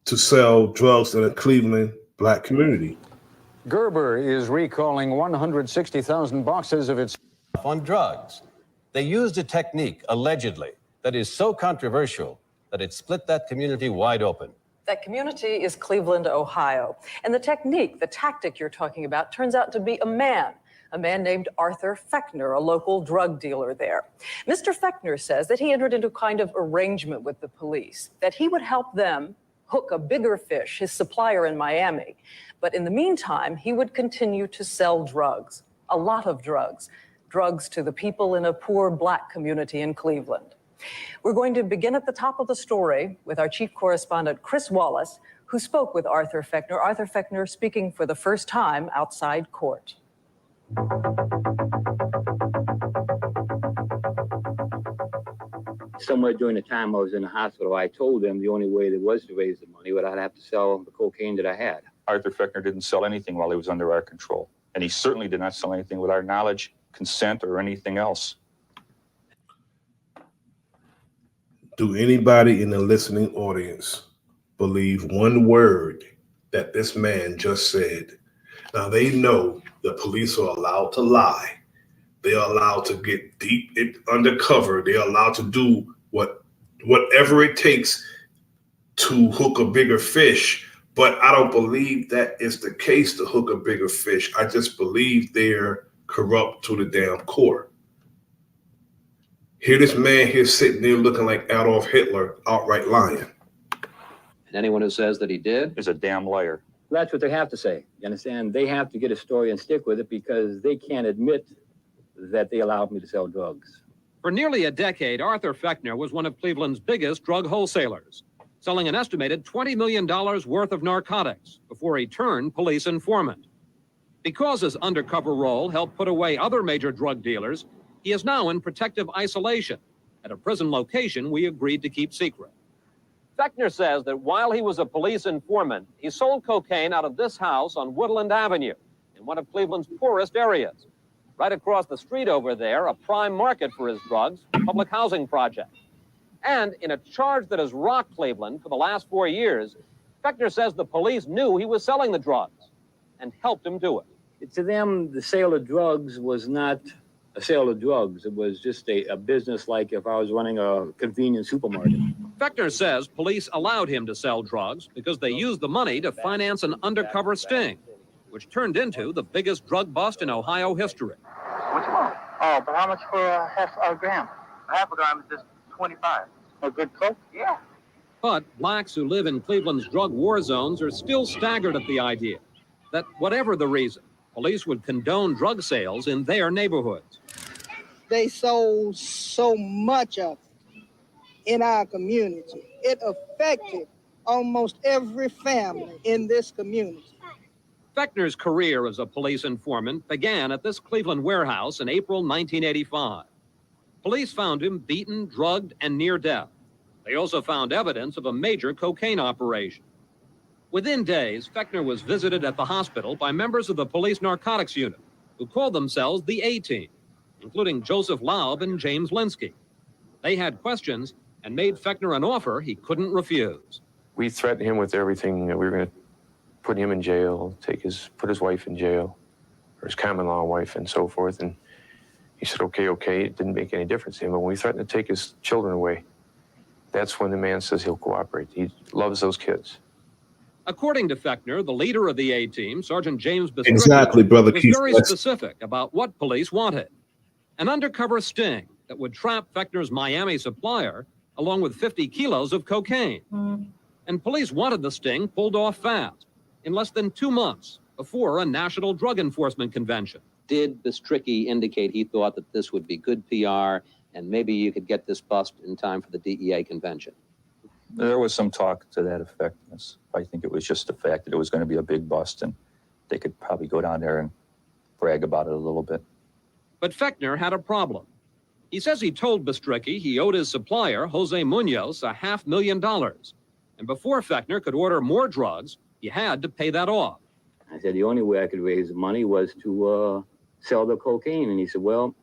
to sell drugs in a Cleveland black community. Gerber is recalling 160,000 boxes of its on drugs. They used a technique, allegedly, that is so controversial that it split that community wide open. That community is Cleveland, Ohio. And the technique, the tactic you're talking about, turns out to be a man named Arthur Fechner, a local drug dealer there. Mr. Fechner says that he entered into a kind of arrangement with the police, that he would help them hook a bigger fish, his supplier in Miami. But in the meantime, he would continue to sell drugs, a lot of drugs to the people in a poor black community in Cleveland. We're going to begin at the top of the story with our chief correspondent, Chris Wallace, who spoke with Arthur Fechner. Arthur Fechner speaking for the first time outside court. Somewhere during the time I was in the hospital, I told them the only way there was to raise the money would I'd have to sell the cocaine that I had. Arthur Fechner didn't sell anything while he was under our control. And he certainly did not sell anything with our knowledge, consent, or anything else. Do anybody in the listening audience believe one word that this man just said? Now, they know the police are allowed to lie. They are allowed to get deep undercover. They are allowed to do whatever it takes to hook a bigger fish. But I don't believe that is the case to hook a bigger fish. I just believe they're corrupt to the damn core. Here this man here sitting there looking like Adolf Hitler, outright lying. And anyone who says that he did is a damn liar. That's what they have to say. You understand? They have to get a story and stick with it because they can't admit that they allowed me to sell drugs. For nearly a decade, Arthur Fechner was one of Cleveland's biggest drug wholesalers, selling an estimated $20 million worth of narcotics before he turned police informant. Because his undercover role helped put away other major drug dealers, he is now in protective isolation at a prison location we agreed to keep secret. Fechner says that while he was a police informant, he sold cocaine out of this house on Woodland Avenue in one of Cleveland's poorest areas. Right across the street over there, a prime market for his drugs, public housing project. And in a charge that has rocked Cleveland for the last 4 years, Fechner says the police knew he was selling the drugs and helped him do it. To them, the sale of drugs was not a sale of drugs. It was just a business like if I was running a convenience supermarket. Fechner says police allowed him to sell drugs because they used the money to finance an undercover sting, which turned into the biggest drug bust in Ohio history. Which one? Oh, but how much for a gram? Half a gram is just 25. A good coke? Yeah. But blacks who live in Cleveland's drug war zones are still staggered at the idea that whatever the reason, police would condone drug sales in their neighborhoods. They sold so much of it in our community. It affected almost every family in this community. Fechner's career as a police informant began at this Cleveland warehouse in April 1985. Police found him beaten, drugged, and near death. They also found evidence of a major cocaine operation. Within days, Fechner was visited at the hospital by members of the police narcotics unit, who called themselves the A-Team, including Joseph Laub and James Linsky. They had questions and made Fechner an offer he couldn't refuse. We threatened him with everything. We were going to put him in jail, put his wife in jail, or his common law wife, and so forth. And he said, okay. It didn't make any difference to him. But when we threatened to take his children away, that's when the man says he'll cooperate. He loves those kids. According to Fechner, the leader of the A-Team, Sergeant James Bistricky, Exactly, Brother was Keith. very specific about what police wanted. An undercover sting that would trap Fechner's Miami supplier, along with 50 kilos of cocaine. And police wanted the sting pulled off fast, in less than 2 months, before a national drug enforcement convention. Did Bistricky indicate he thought that this would be good PR and maybe you could get this bust in time for the DEA convention? There was some talk to that effect. I think it was just the fact that it was going to be a big bust and they could probably go down there and brag about it a little bit. But Fechner had a problem. He says he told Bistricky he owed his supplier, Jose Munoz, $500,000. And before Fechner could order more drugs, he had to pay that off. I said the only way I could raise the money was to sell the cocaine. And he said, well,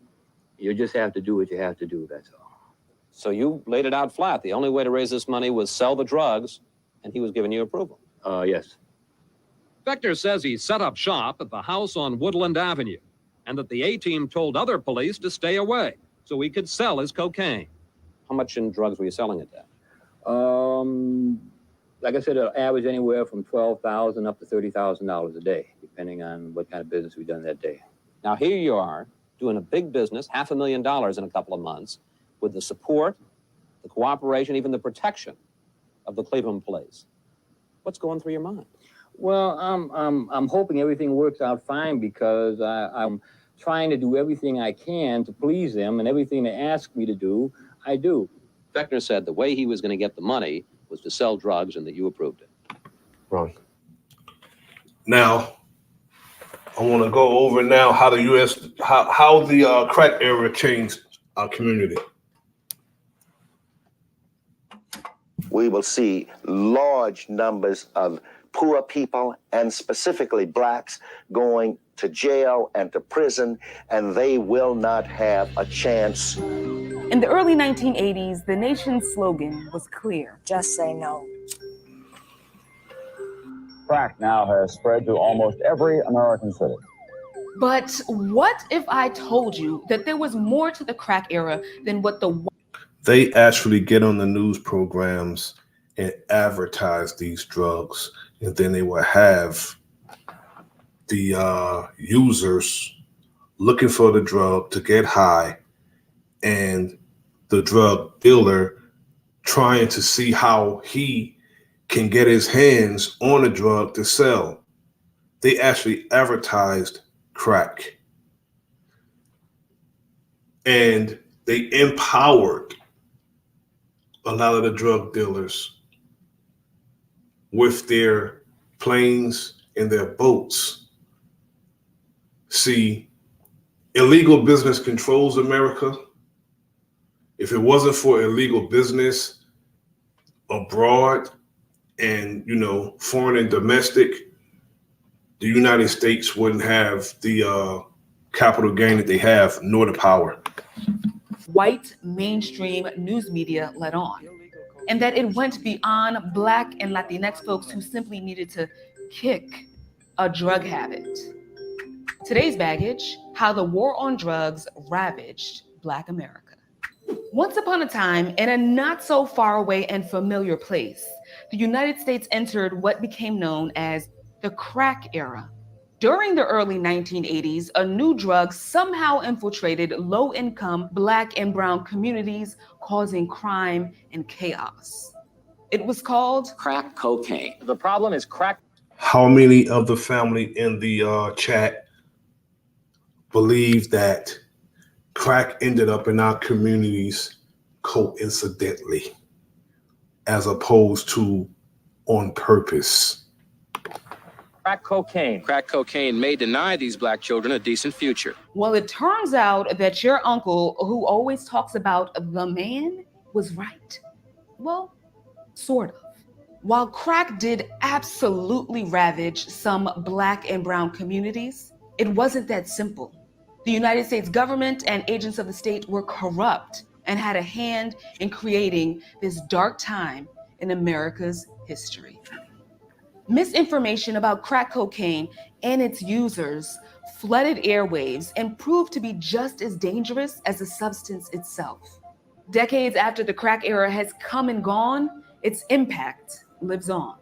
you just have to do what you have to do, that's all. So you laid it out flat. The only way to raise this money was sell the drugs, and he was giving you approval. Yes. Fechner says he set up shop at the house on Woodland Avenue, and that the A-Team told other police to stay away so he could sell his cocaine. How much in drugs were you selling at that? Like I said, it'll average anywhere from $12,000 up to $30,000 a day, depending on what kind of business we've done that day. Now here you are, doing a big business, $500,000 in a couple of months, with the support, the cooperation, even the protection of the Cleveland police. What's going through your mind? Well, I'm hoping everything works out fine because I'm trying to do everything I can to please them, and everything they ask me to do, I do. Fechner said the way he was going to get the money was to sell drugs and that you approved it. Wrong. Now, I want to go over now how the how the crack era changed our community. We will see large numbers of poor people, and specifically blacks, going to jail and to prison, and they will not have a chance. In the early 1980s, the nation's slogan was clear: just say no. Crack now has spread to almost every American city. But what if I told you that there was more to the crack era than what the... They actually get on the news programs and advertise these drugs, and then they will have the users looking for the drug to get high, and the drug dealer trying to see how he can get his hands on a drug to sell. They actually advertised crack, and they empowered a lot of the drug dealers with their planes and their boats. See, illegal business controls America. If it wasn't for illegal business abroad and, foreign and domestic, the United States wouldn't have the capital gain that they have, nor the power. white mainstream news media let on, and that it went beyond Black and Latinx folks who simply needed to kick a drug habit. Today's baggage: how the war on drugs ravaged Black America. Once upon a time, in a not so far away and familiar place, the United States entered what became known as the crack era. During the early 1980s, a new drug somehow infiltrated low-income Black and brown communities, causing crime and chaos. It was called crack cocaine. The problem is crack. How many of the family in the chat believe that crack ended up in our communities coincidentally, as opposed to on purpose? Crack cocaine. Crack cocaine may deny these black children a decent future. Well, it turns out that your uncle, who always talks about the man, was right. Well, sort of. While crack did absolutely ravage some black and brown communities, it wasn't that simple. The United States government and agents of the state were corrupt and had a hand in creating this dark time in America's history. Misinformation about crack cocaine and its users flooded airwaves and proved to be just as dangerous as the substance itself. Decades after the crack era has come and gone, its impact lives on.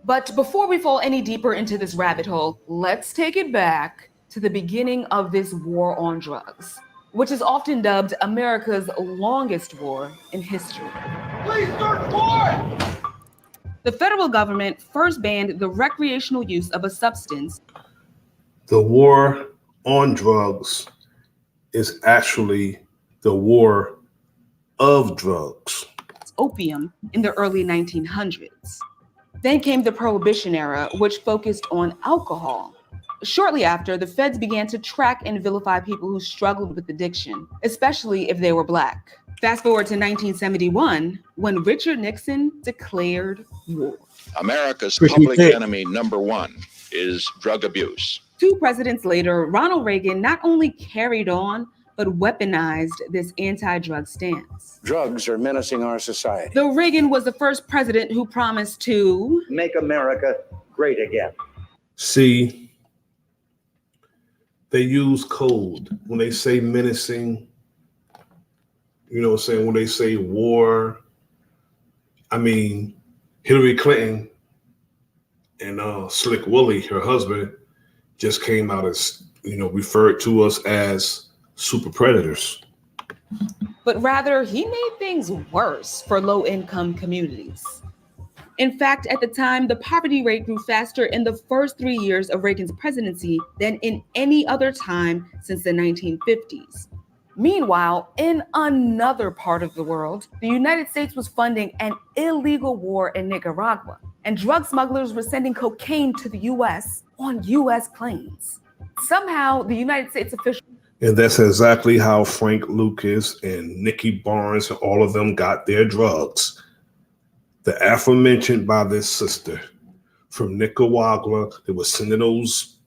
But before we fall any deeper into this rabbit hole, let's take it back to the beginning of this war on drugs, which is often dubbed America's longest war in history. Please search warrant! The federal government first banned the recreational use of a substance. The war on drugs is actually the war of drugs. Opium in the early 1900s. Then came the Prohibition era, which focused on alcohol. Shortly after, the feds began to track and vilify people who struggled with addiction, especially if they were Black. Fast forward to 1971, when Richard Nixon declared war. America's public enemy number one is drug abuse. 2 presidents later, Ronald Reagan not only carried on, but weaponized this anti-drug stance. Drugs are menacing our society. Though Reagan was the first president who promised to make America great again. See, they use code when they say menacing, you know what I'm saying, when they say war. I mean, Hillary Clinton and Slick Willie, her husband, just came out as, referred to us as super predators. But rather, he made things worse for low-income communities. In fact, at the time, the poverty rate grew faster in the first 3 years of Reagan's presidency than in any other time since the 1950s. Meanwhile, in another part of the world, the United States was funding an illegal war in Nicaragua, and drug smugglers were sending cocaine to the U.S. on U.S. planes. Somehow, the United States officials. And that's exactly how Frank Lucas and Nicky Barnes and all of them got their drugs. The aforementioned by this sister from Nicaragua, they were sending those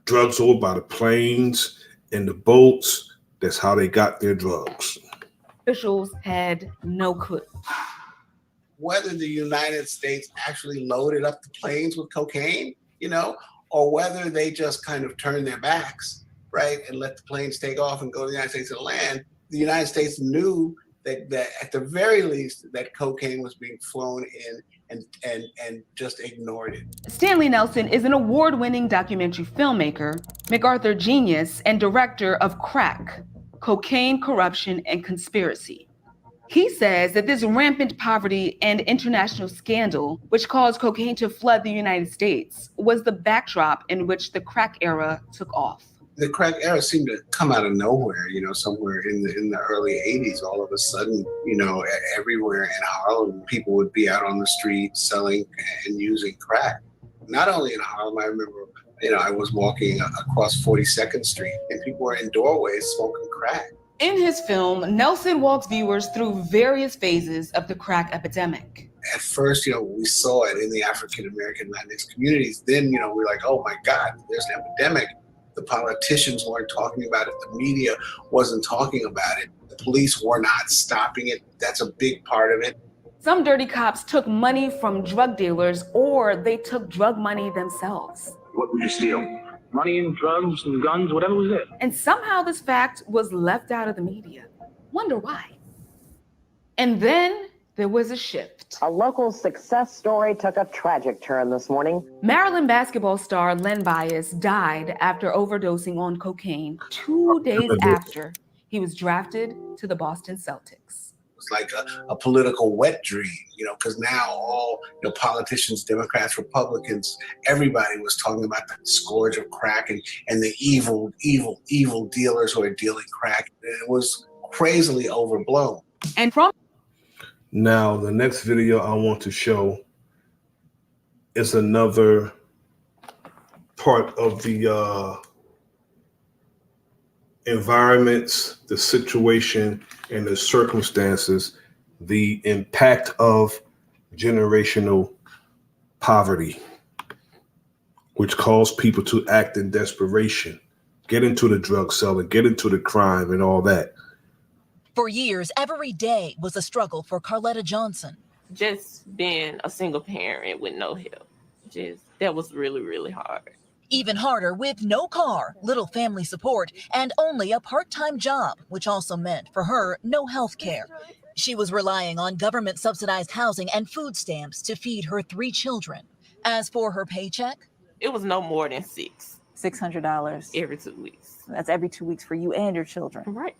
drugs over by the planes and the boats. That's how they got their drugs. Officials had no clue. Whether the United States actually loaded up the planes with cocaine, or whether they just kind of turned their backs, right, and let the planes take off and go to the United States and land. The United States knew that at the very least that cocaine was being flown in and just ignored it. Stanley Nelson is an award-winning documentary filmmaker, MacArthur genius, and director of Crack, Cocaine, Corruption, and Conspiracy. He says that this rampant poverty and international scandal, which caused cocaine to flood the United States, was the backdrop in which the crack era took off. The crack era seemed to come out of nowhere, somewhere in the early 80s. All of a sudden, everywhere in Harlem, people would be out on the street selling and using crack. Not only in Harlem, I remember, I was walking across 42nd Street and people were in doorways smoking crack. In his film, Nelson walks viewers through various phases of the crack epidemic. At first, we saw it in the African-American Latinx communities. Then, we're like, oh my God, there's an epidemic. The politicians weren't talking about it. The media wasn't talking about it. The police were not stopping it. That's a big part of it. Some dirty cops took money from drug dealers, or they took drug money themselves. What would you steal? Money and drugs and guns, whatever was it. And somehow this fact was left out of the media. Wonder why? And then there was a shift. A local success story took a tragic turn this morning. Maryland basketball star Len Bias died after overdosing on cocaine 2 days after he was drafted to the Boston Celtics. It's like a political wet dream, because now all politicians, Democrats, Republicans, everybody was talking about the scourge of crack and the evil dealers who are dealing crack. It was crazily overblown. And from now, the next video I want to show is another part of the environments, the situation, and the circumstances, the impact of generational poverty, which caused people to act in desperation, get into the drug selling, get into the crime and all that. For years, every day was a struggle for Carletta Johnson. Just being a single parent with no help, that was really, really hard. Even harder with no car, little family support, and only a part-time job, which also meant for her no health care. She was relying on government-subsidized housing and food stamps to feed her 3 children. As for her paycheck, it was no more than $600 every 2 weeks. That's every 2 weeks for you and your children. Right.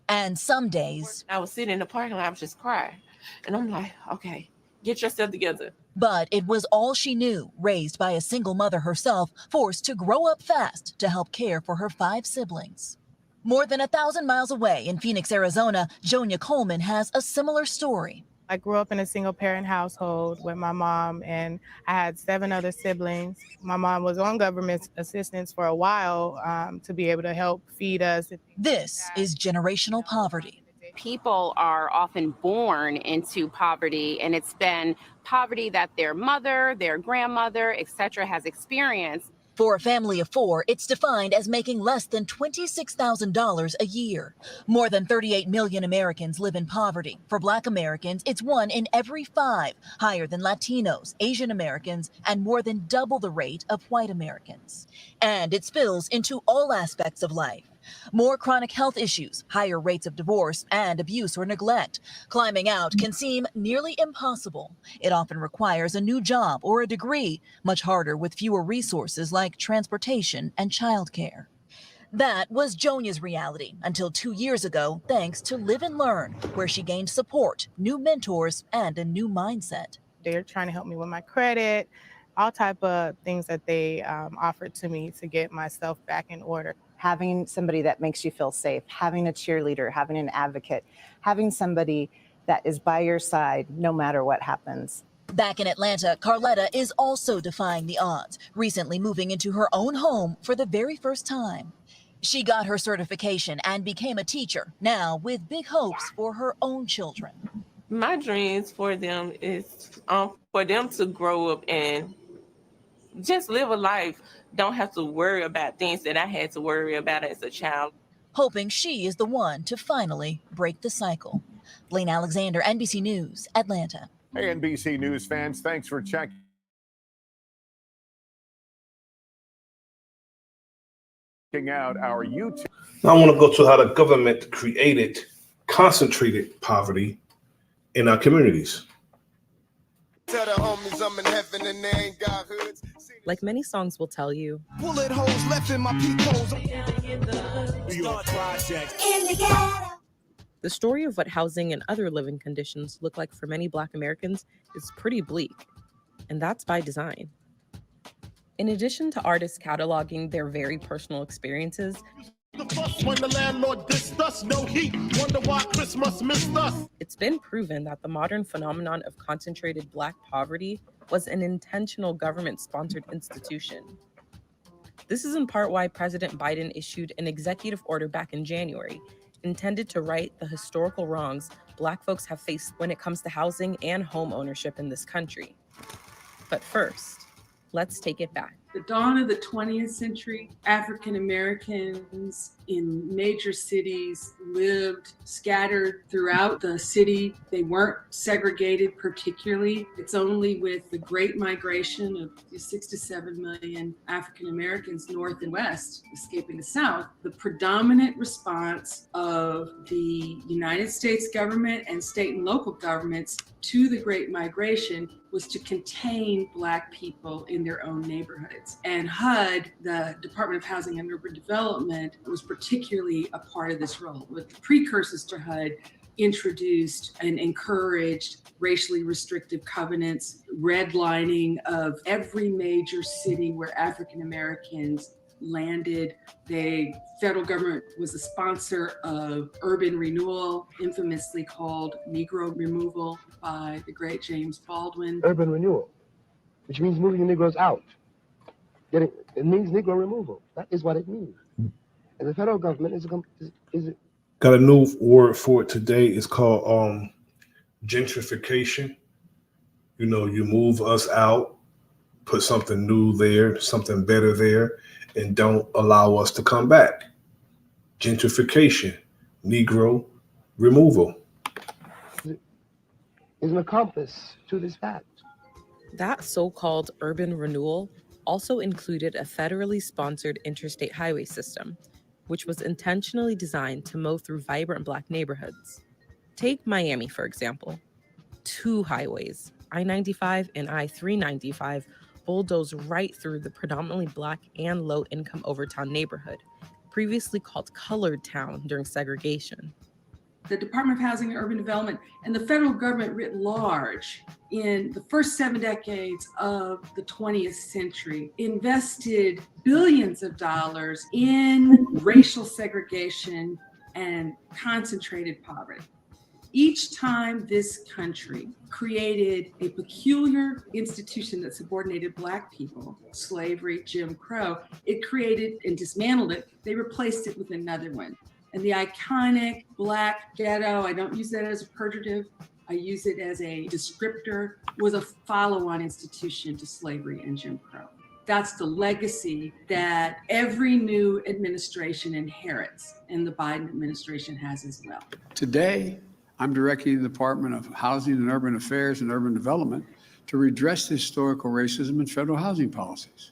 And some days I was sitting in the parking lot, I was just crying. And I'm like, okay, get yourself together. But it was all she knew, raised by a single mother herself, forced to grow up fast to help care for her 5 siblings. More than 1,000 miles away in Phoenix, Arizona, Jonia Coleman has a similar story. I grew up in a single parent household with my mom, and I had 7 other siblings. My mom was on government assistance for a while to be able to help feed us. This is generational poverty. People are often born into poverty, and it's been poverty that their mother, their grandmother, etc. has experienced. For a family of 4, it's defined as making less than $26,000 a year. More than 38 million Americans live in poverty. For Black Americans, it's 1 in every 5, higher than Latinos, Asian Americans, and more than double the rate of white Americans. And it spills into all aspects of life. More chronic health issues, higher rates of divorce, and abuse or neglect. Climbing out can seem nearly impossible. It often requires a new job or a degree, much harder with fewer resources like transportation and childcare. That was Jonia's reality until 2 years ago, thanks to Live and Learn, where she gained support, new mentors, and a new mindset. They're trying to help me with my credit, all type of things that they offered to me to get myself back in order. Having somebody that makes you feel safe, having a cheerleader, having an advocate, having somebody that is by your side no matter what happens. Back in Atlanta, Carletta is also defying the odds, recently moving into her own home for the very first time. She got her certification and became a teacher, now with big hopes for her own children. My dreams for them is for them to grow up and just live a life, don't have to worry about things that I had to worry about as a child. Hoping she is the one to finally break the cycle. Blaine Alexander, NBC News, Atlanta. Hey, NBC News fans, thanks for checking out our YouTube. Now I want to go to how the government created concentrated poverty in our communities. Tell the homies I'm in heaven and they ain't got hoods. Like many songs will tell you, Bullet holes left in my peep holes. the story of what housing and other living conditions look like for many Black Americans is pretty bleak, and that's by design. In addition to artists cataloging their very personal experiences, When the landlord dissed us, no heat. Wonder why Christmas missed us. it's been proven that the modern phenomenon of concentrated Black poverty was an intentional government-sponsored institution. This is in part why President Biden issued an executive order back in January, intended to right the historical wrongs Black folks have faced when it comes to housing and home ownership in this country. But first, let's take it back. The dawn of the 20th century, African Americans in major cities lived scattered throughout the city. They weren't segregated particularly. It's only with the Great Migration of 6 to 7 million African Americans north and west escaping the South, the predominant response of the United States government and state and local governments to the Great Migration was to contain Black people in their own neighborhoods. And HUD, the Department of Housing and Urban Development, was particularly a part of this role. With the precursors to HUD, introduced and encouraged racially restrictive covenants, redlining of every major city where African Americans landed. The federal government was a sponsor of urban renewal, infamously called Negro removal by the great James Baldwin. Urban renewal, which means moving the Negroes out. It means Negro removal. That is what it means. And the federal government is got a new word for it today. It's called gentrification. You know, you move us out, put something new there, something better there, and don't allow us to come back. Gentrification, Negro removal. is an accomplice to this fact. That so-called urban renewal also included a federally sponsored interstate highway system, which was intentionally designed to mow through vibrant Black neighborhoods. Take Miami, for example. 2 highways, I-95 and I-395, bulldoze right through the predominantly Black and low-income Overtown neighborhood, previously called Colored Town during segregation. The Department of Housing and Urban Development and the federal government writ large in the first 7 decades of the 20th century invested billions of dollars in racial segregation and concentrated poverty. Each time this country created a peculiar institution that subordinated Black people, slavery, Jim Crow, it created and dismantled it. They replaced it with another one. And the iconic Black ghetto, I don't use that as a pejorative, I use it as a descriptor, was a follow-on institution to slavery and Jim Crow. That's the legacy that every new administration inherits, and the Biden administration has as well. Today, I'm directing the Department of Housing and Urban Affairs and Urban Development to redress the historical racism in federal housing policies.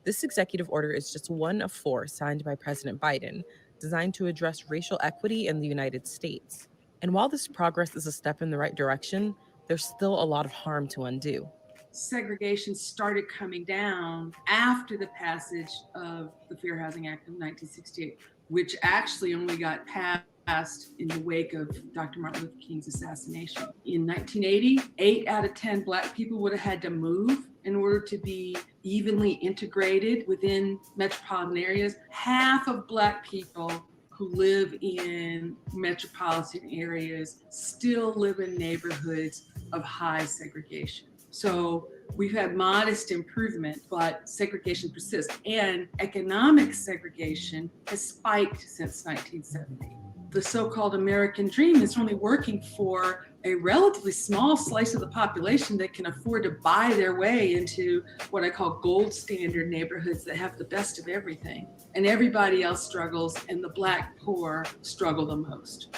This executive order is just one of 4 signed by President Biden, designed to address racial equity in the United States. And while this progress is a step in the right direction, there's still a lot of harm to undo. Segregation started coming down after the passage of the Fair Housing Act of 1968, which actually only got passed in the wake of Dr. Martin Luther King's assassination. In 1980, 8 out of 10 Black people would have had to move in order to be evenly integrated within metropolitan areas. Half of Black people who live in metropolitan areas still live in neighborhoods of high segregation. So we've had modest improvement, but segregation persists. And economic segregation has spiked since 1970. The so-called American dream is only working for a relatively small slice of the population that can afford to buy their way into what I call gold standard neighborhoods that have the best of everything. And everybody else struggles, and the Black poor struggle the most.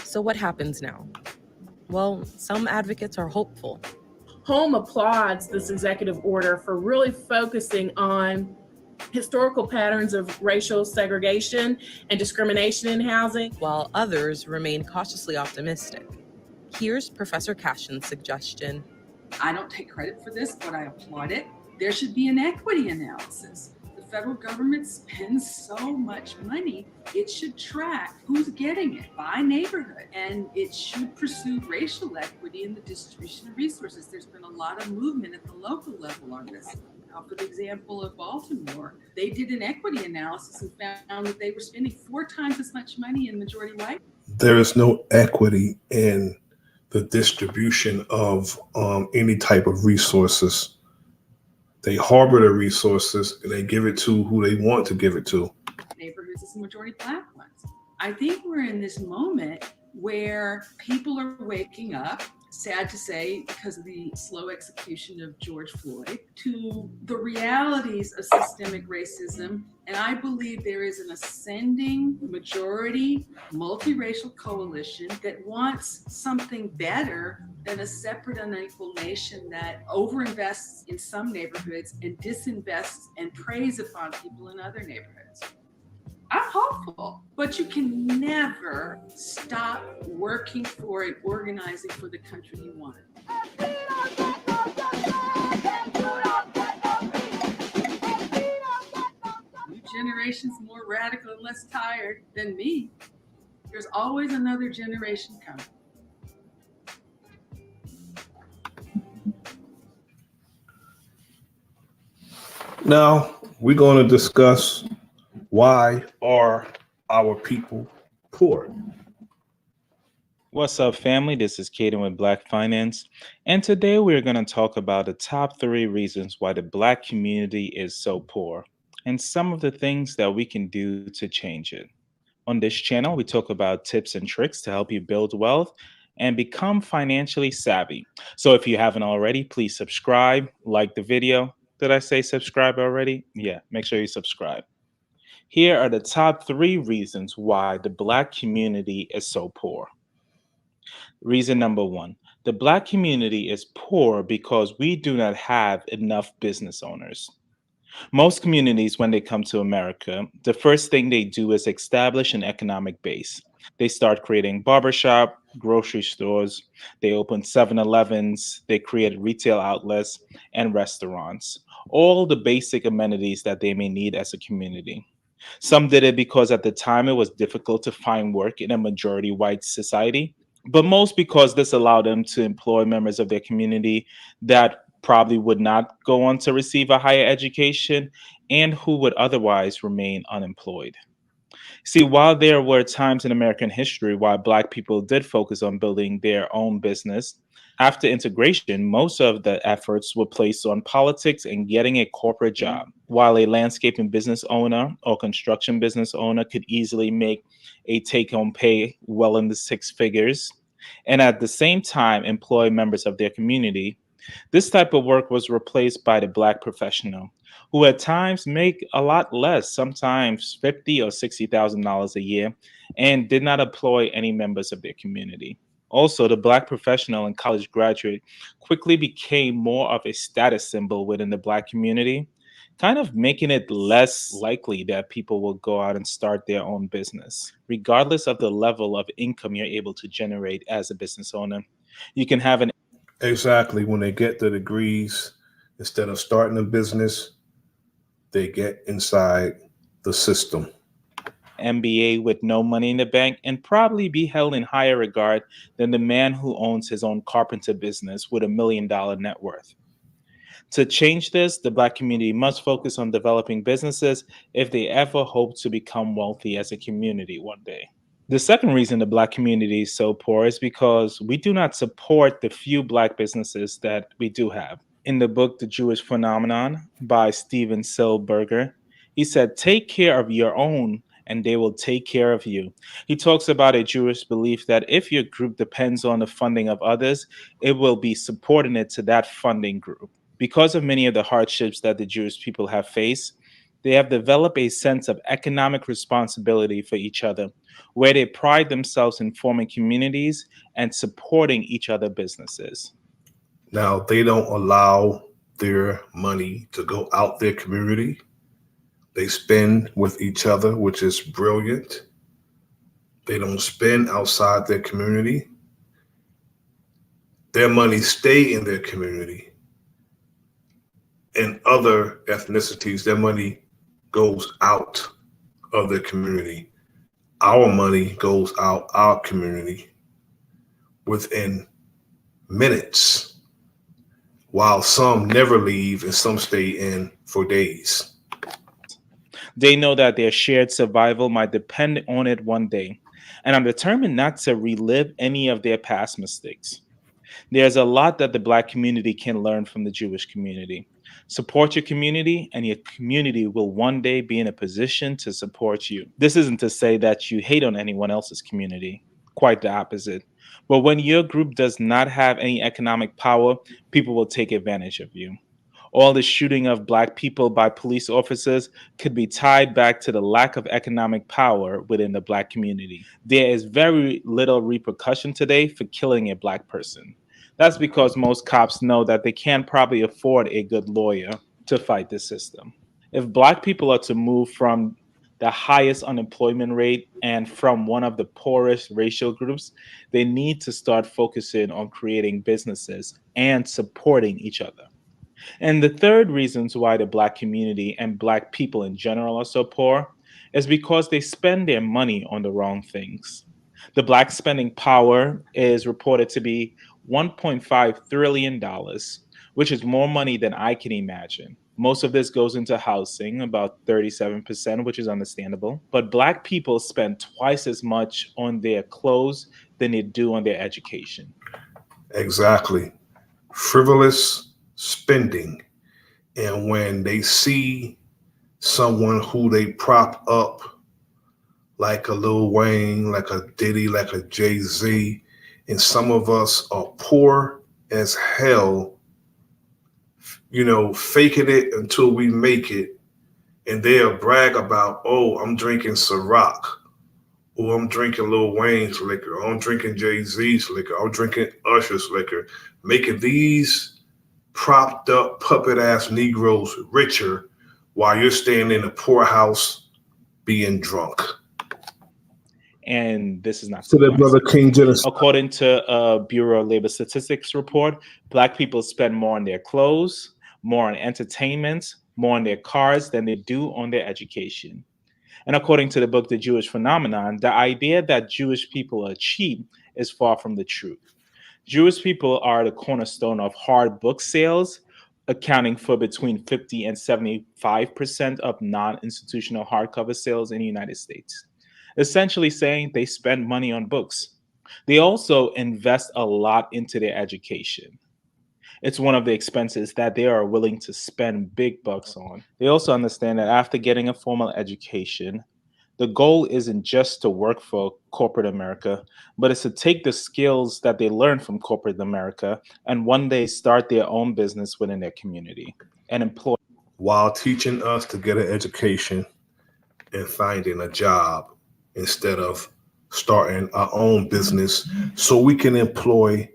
So what happens now? Well, some advocates are hopeful. Home applauds this executive order for really focusing on historical patterns of racial segregation and discrimination in housing, while others remain cautiously optimistic. Here's Professor Cashin's suggestion. I don't take credit for this, but I applaud it. There should be an equity analysis. The federal government spends so much money, it should track who's getting it by neighborhood, and it should pursue racial equity in the distribution of resources. There's been a lot of movement at the local level on this. For the example of Baltimore, they did an equity analysis and found that they were spending 4 times as much money in majority white. There is no equity in the distribution of any type of resources. They harbor the resources and they give it to who they want to give it to. Neighborhoods is the majority Black ones. I think we're in this moment where people are waking up, sad to say, because of the slow execution of George Floyd, to the realities of systemic racism. And I believe there is an ascending majority multiracial coalition that wants something better than a separate unequal nation that overinvests in some neighborhoods and disinvests and preys upon people in other neighborhoods. I'm hopeful, but you can never stop working for and organizing for the country you want. New generation's more radical and less tired than me. There's always another generation coming. Now, we're going to discuss why are our people poor? What's up, family? This is Kaden with Black Finance, and today we're going to talk about the top 3 reasons why the Black community is so poor and some of the things that we can do to change it. On this channel, we talk about tips and tricks to help you build wealth and become financially savvy. So if you haven't already, please subscribe, like the video. Did I say subscribe already? Yeah, make sure you subscribe. Here are the top 3 reasons why the Black community is so poor. Reason number 1: the Black community is poor because we do not have enough business owners. Most communities, when they come to America, the first thing they do is establish an economic base. They start creating barbershop, grocery stores, they open 7-Elevens, they create retail outlets and restaurants, all the basic amenities that they may need as a community. Some did it because at the time it was difficult to find work in a majority white society, but most because this allowed them to employ members of their community that probably would not go on to receive a higher education and who would otherwise remain unemployed. See, while there were times in American history why Black people did focus on building their own business, after integration, most of the efforts were placed on politics and getting a corporate job. While a landscaping business owner or construction business owner could easily make a take home pay well in the 6 figures, and at the same time employ members of their community, this type of work was replaced by the Black professional, who at times make a lot less, sometimes $50,000 or $60,000 a year, and did not employ any members of their community. Also, the Black professional and college graduate quickly became more of a status symbol within the Black community, kind of making it less likely that people will go out and start their own business. Regardless of the level of income you're able to generate as a business owner, you can have an Exactly. When they get the degrees, instead of starting a business, they get inside the system. MBA with no money in the bank and probably be held in higher regard than the man who owns his own carpenter business with $1 million net worth. To change this, the Black community must focus on developing businesses if they ever hope to become wealthy as a community one day. The second reason the Black community is so poor is because we do not support the few Black businesses that we do have. In the book The Jewish Phenomenon by Steven Silberger, he said, "Take care of your own and they will take care of you." He talks about a Jewish belief that if your group depends on the funding of others, it will be subordinate to that funding group. Because of many of the hardships that the Jewish people have faced, they have developed a sense of economic responsibility for each other, where they pride themselves in forming communities and supporting each other businesses. Now, they don't allow their money to go out their community. They spend with each other, which is brilliant. They don't spend outside their community. Their money stay in their community. In other ethnicities, their money goes out of their community. Our money goes out our community within minutes, while some never leave and some stay in for days. They know that their shared survival might depend on it one day, and are determined not to relive any of their past mistakes. There's a lot that the Black community can learn from the Jewish community. Support your community, and your community will one day be in a position to support you. This isn't to say that you hate on anyone else's community, quite the opposite. But when your group does not have any economic power, people will take advantage of you. All the shooting of Black people by police officers could be tied back to the lack of economic power within the Black community. There is very little repercussion today for killing a Black person. That's because most cops know that they can't probably afford a good lawyer to fight the system. If Black people are to move from the highest unemployment rate and from one of the poorest racial groups, they need to start focusing on creating businesses and supporting each other. And the third reasons why the Black community and Black people in general are so poor is because they spend their money on the wrong things. The Black spending power is reported to be $1.5 trillion, which is more money than I can imagine. Most of this goes into housing, about 37%, which is understandable. But Black people spend twice as much on their clothes than they do on their education. Exactly. Frivolous spending. And when they see someone who they prop up, like a Lil Wayne, like a Diddy, like a Jay-Z, and some of us are poor as hell, faking it until we make it. And they'll brag about, oh, I'm drinking Ciroc, or I'm drinking Lil Wayne's liquor, or I'm drinking Jay-Z's liquor, I'm drinking Usher's liquor, making these propped up puppet ass Negroes richer while you're staying in a poorhouse being drunk. And this is not So that brother King Genesis. According to a Bureau of Labor Statistics report, Black people spend more on their clothes, more on entertainment, more on their cars than they do on their education. And according to the book, The Jewish Phenomenon, the idea that Jewish people are cheap is far from the truth. Jewish people are the cornerstone of hard book sales, accounting for between 50 and 75% of non-institutional hardcover sales in the United States. Essentially saying they spend money on books. They also invest a lot into their education. It's one of the expenses that they are willing to spend big bucks on. They also understand that after getting a formal education, the goal isn't just to work for corporate America, but it's to take the skills that they learn from corporate America and one day start their own business within their community and employ. While teaching us to get an education and finding a job instead of starting our own business so we can employ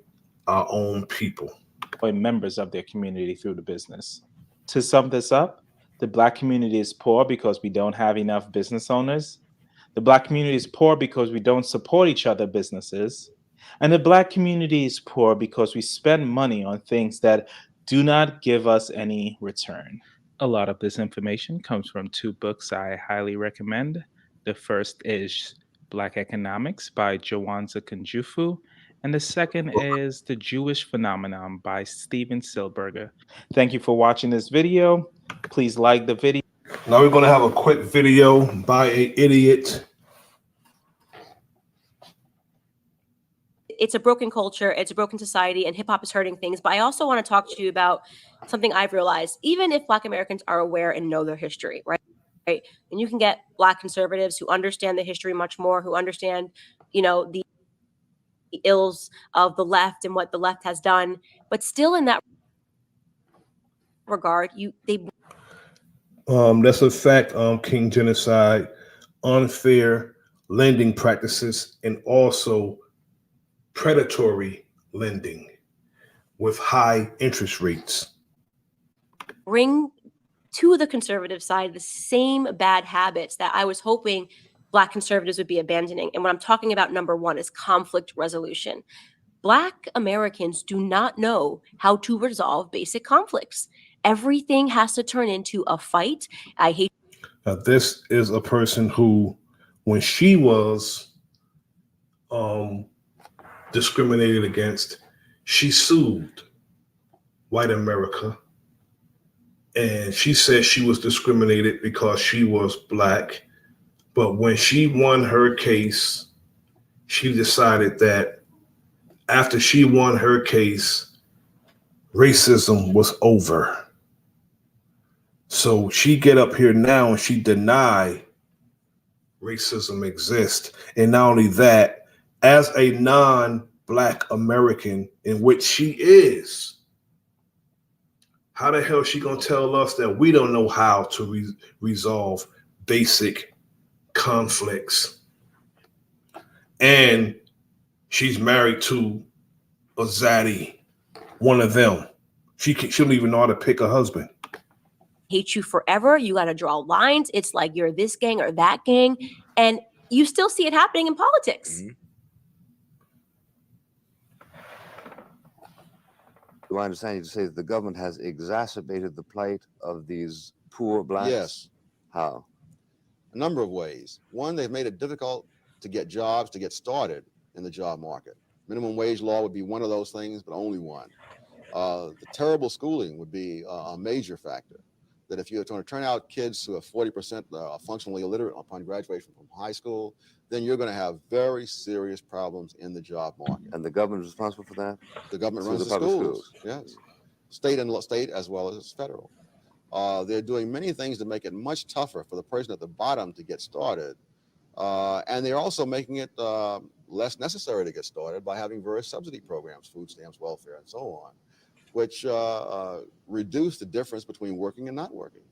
our own people. Members of their community through the business. To sum this up, the Black community is poor because we don't have enough business owners. The Black community is poor because we don't support each other businesses. And the Black community is poor because we spend money on things that do not give us any return. A lot of this information comes from two books I highly recommend. The first is Black Economics by Jawanza Kunjufu, and the second is The Jewish Phenomenon by Steven Silberger. Thank you for watching this video. Please like the video. Now we're going to have a quick video by an idiot. It's a broken culture, it's a broken society, and hip hop is hurting things. But I also want to talk to you about something I've realized. Even if Black Americans are aware and know their history, right? And you can get Black conservatives who understand the history much more, who understand, the ills of the left and what the left has done. But still, in that regard, That's a fact, King Genocide, unfair lending practices, and also predatory lending with high interest rates. bring to the conservative side the same bad habits that I was hoping Black conservatives would be abandoning. And what I'm talking about, number one, is conflict resolution. Black Americans do not know how to resolve basic conflicts. Everything has to turn into a fight. I hate. Now, this is a person who, when she was discriminated against, she sued white America. And she said she was discriminated because she was Black. But when she won her case, she decided that after she won her case, racism was over. So she get up here now and she deny racism exists. And not only that, as a non-Black American, in which she is, how the hell is she gonna tell us that we don't know how to resolve basic conflicts? And she's married to a zaddy, one of them. She don't even know how to pick a husband. Hate you forever. You got to draw lines. It's like you're this gang or that gang. And you still see it happening in politics. Do I understand you to say that the government has exacerbated the plight of these poor Blacks? Yes. How? A number of ways. One, they've made it difficult to get jobs, to get started in the job market. Minimum wage law would be one of those things, but only one. The terrible schooling would be a major factor. that if you're going to turn out kids who are 40% functionally illiterate upon graduation from high school, then you're going to have very serious problems in the job market. And the government is responsible for that? The government Through runs the public schools, yes. State as well as federal. They're doing many things to make it much tougher for the person at the bottom to get started. And they're also making it less necessary to get started by having various subsidy programs, food stamps, welfare, and so on, which reduce the difference between working and not working.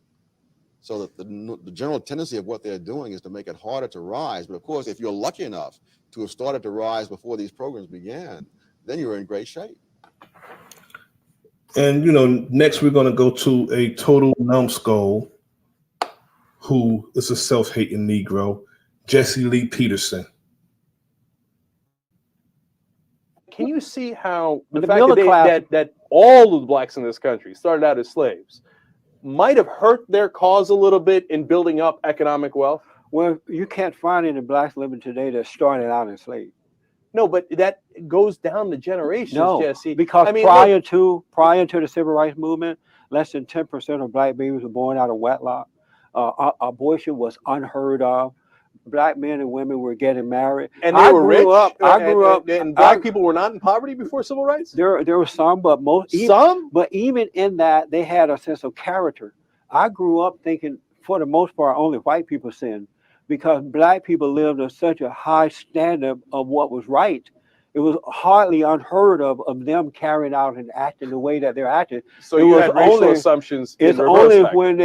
So that the general tendency of what they're doing is to make it harder to rise. But of course, if you're lucky enough to have started to rise before these programs began, then you're in great shape. And, you know, next we're going to go to a total numbskull who is a self-hating Negro, Jesse Lee Peterson. Can you see how the The fact middle that, class- that all of the blacks in this country started out as slaves might have hurt their cause a little bit in building up economic wealth? Well, you can't find any blacks living today that started out enslaved. No, but that goes down the generations, No, Jesse. because I mean, prior look, to the civil rights movement, less than 10% of black babies were born out of wedlock. Abortion was unheard of. Black men and women were getting married. and they were rich. I grew up, and black people were not in poverty before civil rights. There were some, but even in that, they had a sense of character. I grew up thinking, for the most part, only white people sinned, because black people lived at such a high standard of what was right. It was hardly unheard of them carrying out and acting the way that they're acting. So it you was had racial only, assumptions It's in reverse only back when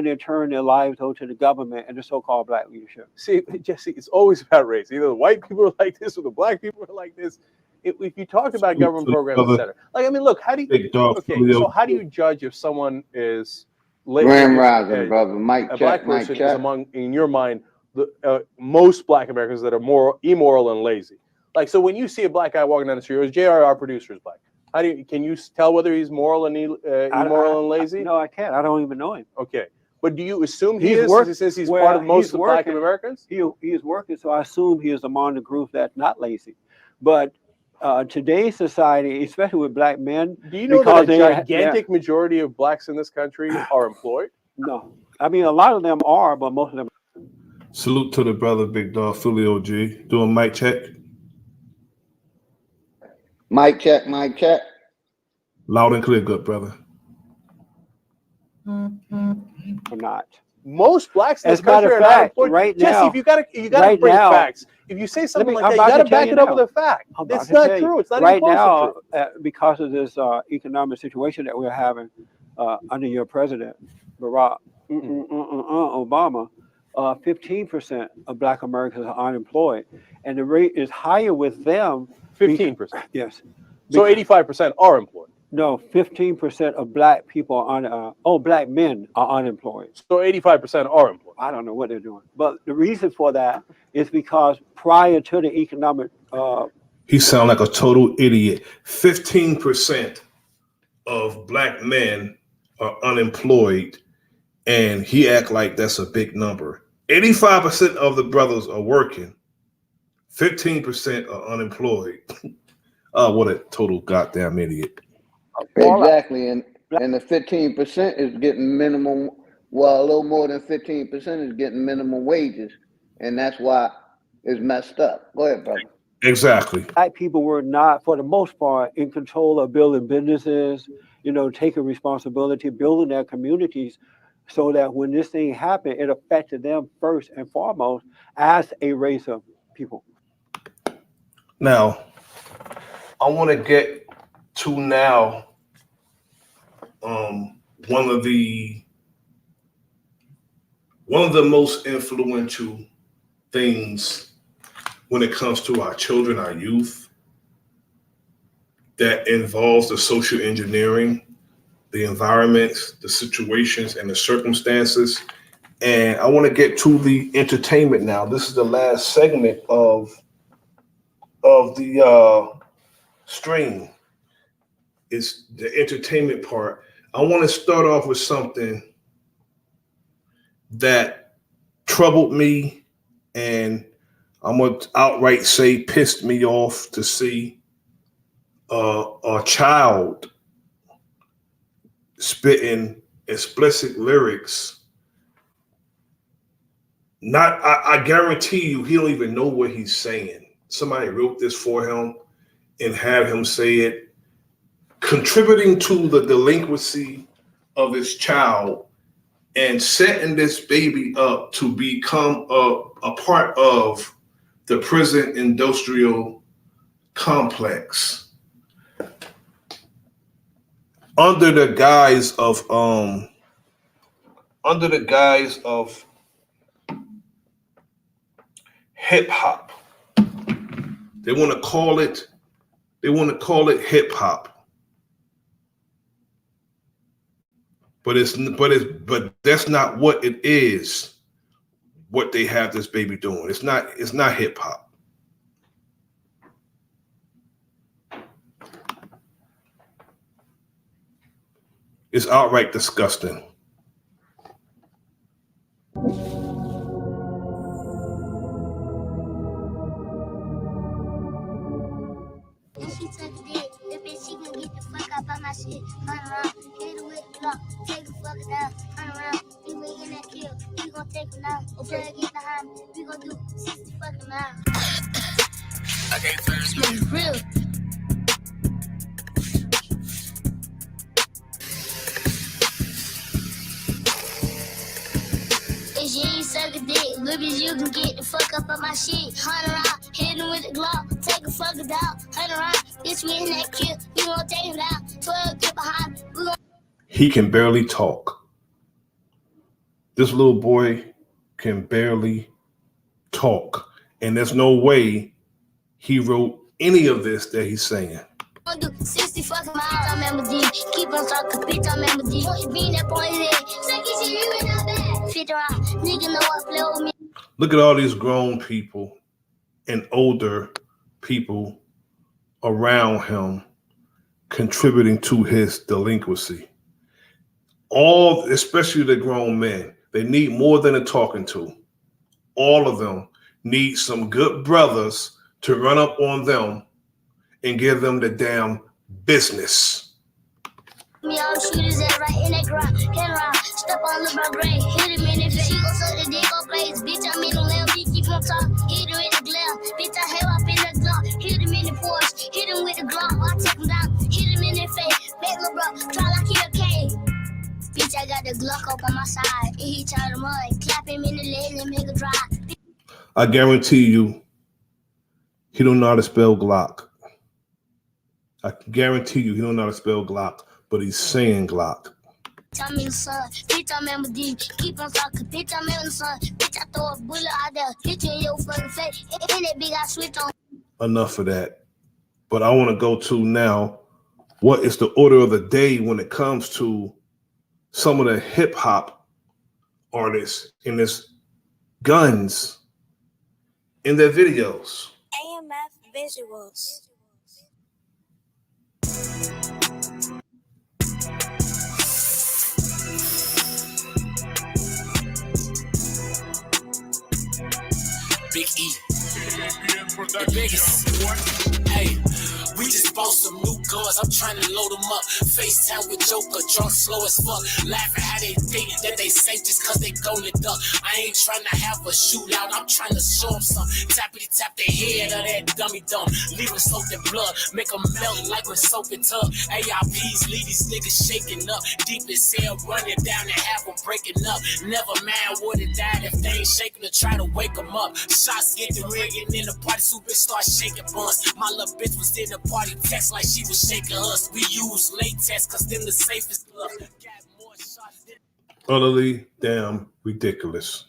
they turn their lives over to the government and the so-called black leadership. See, Jesse, it's always about race. Either the white people are like this or the black people are like this. If you talk about government programs, et cetera, like, I mean, look, how do you, so how do you judge if someone is Grand Rising, brother. Mike a check, black Mike person is check. among, in your mind, the most black Americans that are more immoral and lazy? Like, so when you see a black guy walking down the street, or JR, our producer, is black, can you tell whether he's moral and immoral and lazy? No, I can't. I don't even know him. Okay, but do you assume he He's is, working, since he's part of most of black Americans? He is working, so I assume he is among the group that's not lazy. But today's society, especially with black men, Do you know that a gigantic majority of blacks in this country are employed? No, I mean, a lot of them are, but most of them. Salute to the brother, Big Dog, Fully OG. Doing mic check. Mic check, mic check. Loud and clear, good brother. Or not. Most blacks in this As a matter country of are not fact, employed. right Jesse, now, if you gotta right bring now- facts. If you say something like I'm that, you about gotta to tell back you it up now. with a fact. I'm about It's to not tell you. true. It's not right even close now, to true. because of this economic situation that we're having under your president, Barack Obama, 15% of black Americans are unemployed, and the rate is higher with them. 15%. Yes. So 85% are employed. No, 15% of black people are black men are unemployed. So 85% are employed. I don't know what they're doing, but the reason for that is because prior to the economic, He sound like a total idiot. 15% of black men are unemployed, and he act like that's a big number. 85% of the brothers are working. 15% are unemployed. What a total goddamn idiot. Exactly, and the 15% is getting minimum. Well, a little more than 15% is getting minimum wages, and that's why it's messed up. Go ahead, brother. Exactly. black people were not, for the most part, in control of building businesses, taking responsibility, building their communities, so that when this thing happened, it affected them first and foremost as a race of people. Now, I want to get to now one of the most influential things when it comes to our children, our youth, that involves the social engineering, the environments, the situations, and the circumstances. And I want to get to the entertainment now. This is the last segment of the stream. It's the entertainment part. I want to start off with something that troubled me, and I'm going to outright say pissed me off to see a child spitting explicit lyrics. I guarantee you, he don't even know what he's saying. Somebody wrote this for him and had him say it, contributing to the delinquency of his child and setting this baby up to become a part of the prison industrial complex under the guise of hip hop. They want to call it hip hop. But that's not what it is. What they have this baby doing. It's not hip hop. It's outright disgusting. Real. If you ain't suck a dick, babies, you can get the fuck up on my shit. 100 round, hit him with the Glock, take a fucking dog. 100 round, bitch, we in that kill, we gon' take him down. 12 get behind, we gon'. He can barely talk. This little boy can barely talk. And there's no way he wrote any of this that he's saying. Do 60 fucking miles, I remember D. Keep on talking, bitch, I remember D. You being that point there. Second shit, you ain't not bad. Fit around, nigga know I play with me. Look at all these grown people and older people around him contributing to his delinquency. All, especially the grown men, they need more than a talking to. All of them need some good brothers to run up on them and give them the damn business. Me all shooters that right in that ground, can ride, step on LeBron Gray, hit him in the face. She gon' suck the dick on plays, bitch, I'm in the lamb, he keep on talking, hit her in the glare, bitch, I hang up in the Glock, hit him in the Porsche, hit him with the Glock, I take him down, hit him in the face, make LeBron try like he a king. Bitch, I got the Glock up on my side, and he try to run, clap him in the leg and make a drive. I guarantee you, he don't know how to spell Glock. I guarantee you, he don't know how to spell Glock, but he's saying Glock. Bitch, I'm in the sun. Bitch, I'm in D. Keep on talking. Bitch, I'm in the sun. Bitch, I throw a bullet out there. Bitch, in your fucking face. And that big I switch on. Enough of that. But I want to go to now, what is the order of the day when it comes to some of the hip hop artists in this guns in their videos. AMF visuals. Big E. The biggest. Hey, we just bought some new guns. I'm trying to load them up. FaceTime with Joker, drunk, slow as fuck. Laughing how they think that they safe just cause they gonna duck. I ain't trying to have a shootout. I'm trying to show them some. Tappity tap their head of that dummy dumb. Leave them soaked in blood. Make them melt like with soap and tub. AIPs leave these niggas shaking up. Deep as hell, running down and have them breaking up. Never man would have died if they ain't shaking to try to wake them up. Shots get the ringing in the party, super start shaking buns. My little bitch was in the party, text like she was shaking us. We use latex cause them the safest love. Got more shots than Utterly damn ridiculous.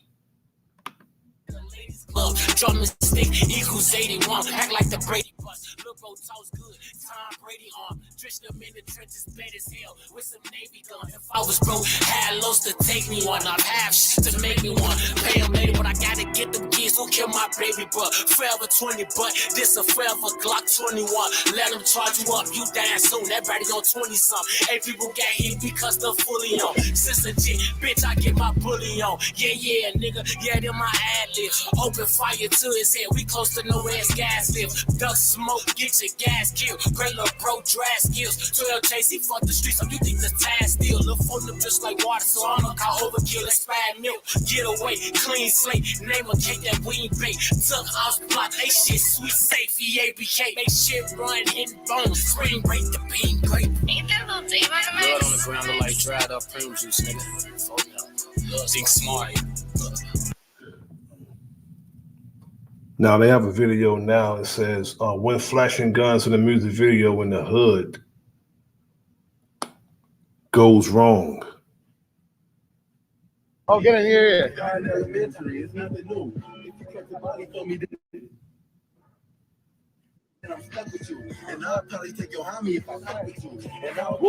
drum and stick equals 81. Act like the Brady bus. Lil' bro talks good. Tom Brady arm. Drench them in the trenches, bad as hell. With some Navy gun. If I was broke, had lows to take me one. I'd have shit to make me one. Pay them later, but I gotta get them kids who kill my baby, bro. Forever 20, but this a forever Glock 21. Let them charge you up, you die soon. That body on 20 something. 8 people got hit because they're fully on. Sister G, bitch, I get my bully on. Yeah, nigga, yeah, them my ad libs. Open fire to his head, we close to nowhere as gas live. Duck smoke, get your gas kill. Great little bro drag skills. 12 JC fuck the streets, so you think the task still. Look for them just like water, so I'm gonna call overkill. Expired milk, get away, clean slate. Name a cake that we ain't bake. Took off the block, they shit sweet, safe, EABK. Make shit run in bones. Spring break the bean grape. Ain't that little Dave on the mix? Blood on the ground look like dried up prune juice, nigga. Oh no. Big smart. Now they have a video now. It says, when flashing guns in the music video in the hood goes wrong. Oh, get in here. Elementary, it's nothing new. If you catch the body for me, then I'm stuck with you. And I'll probably take your homie if I fuck with you. And I'll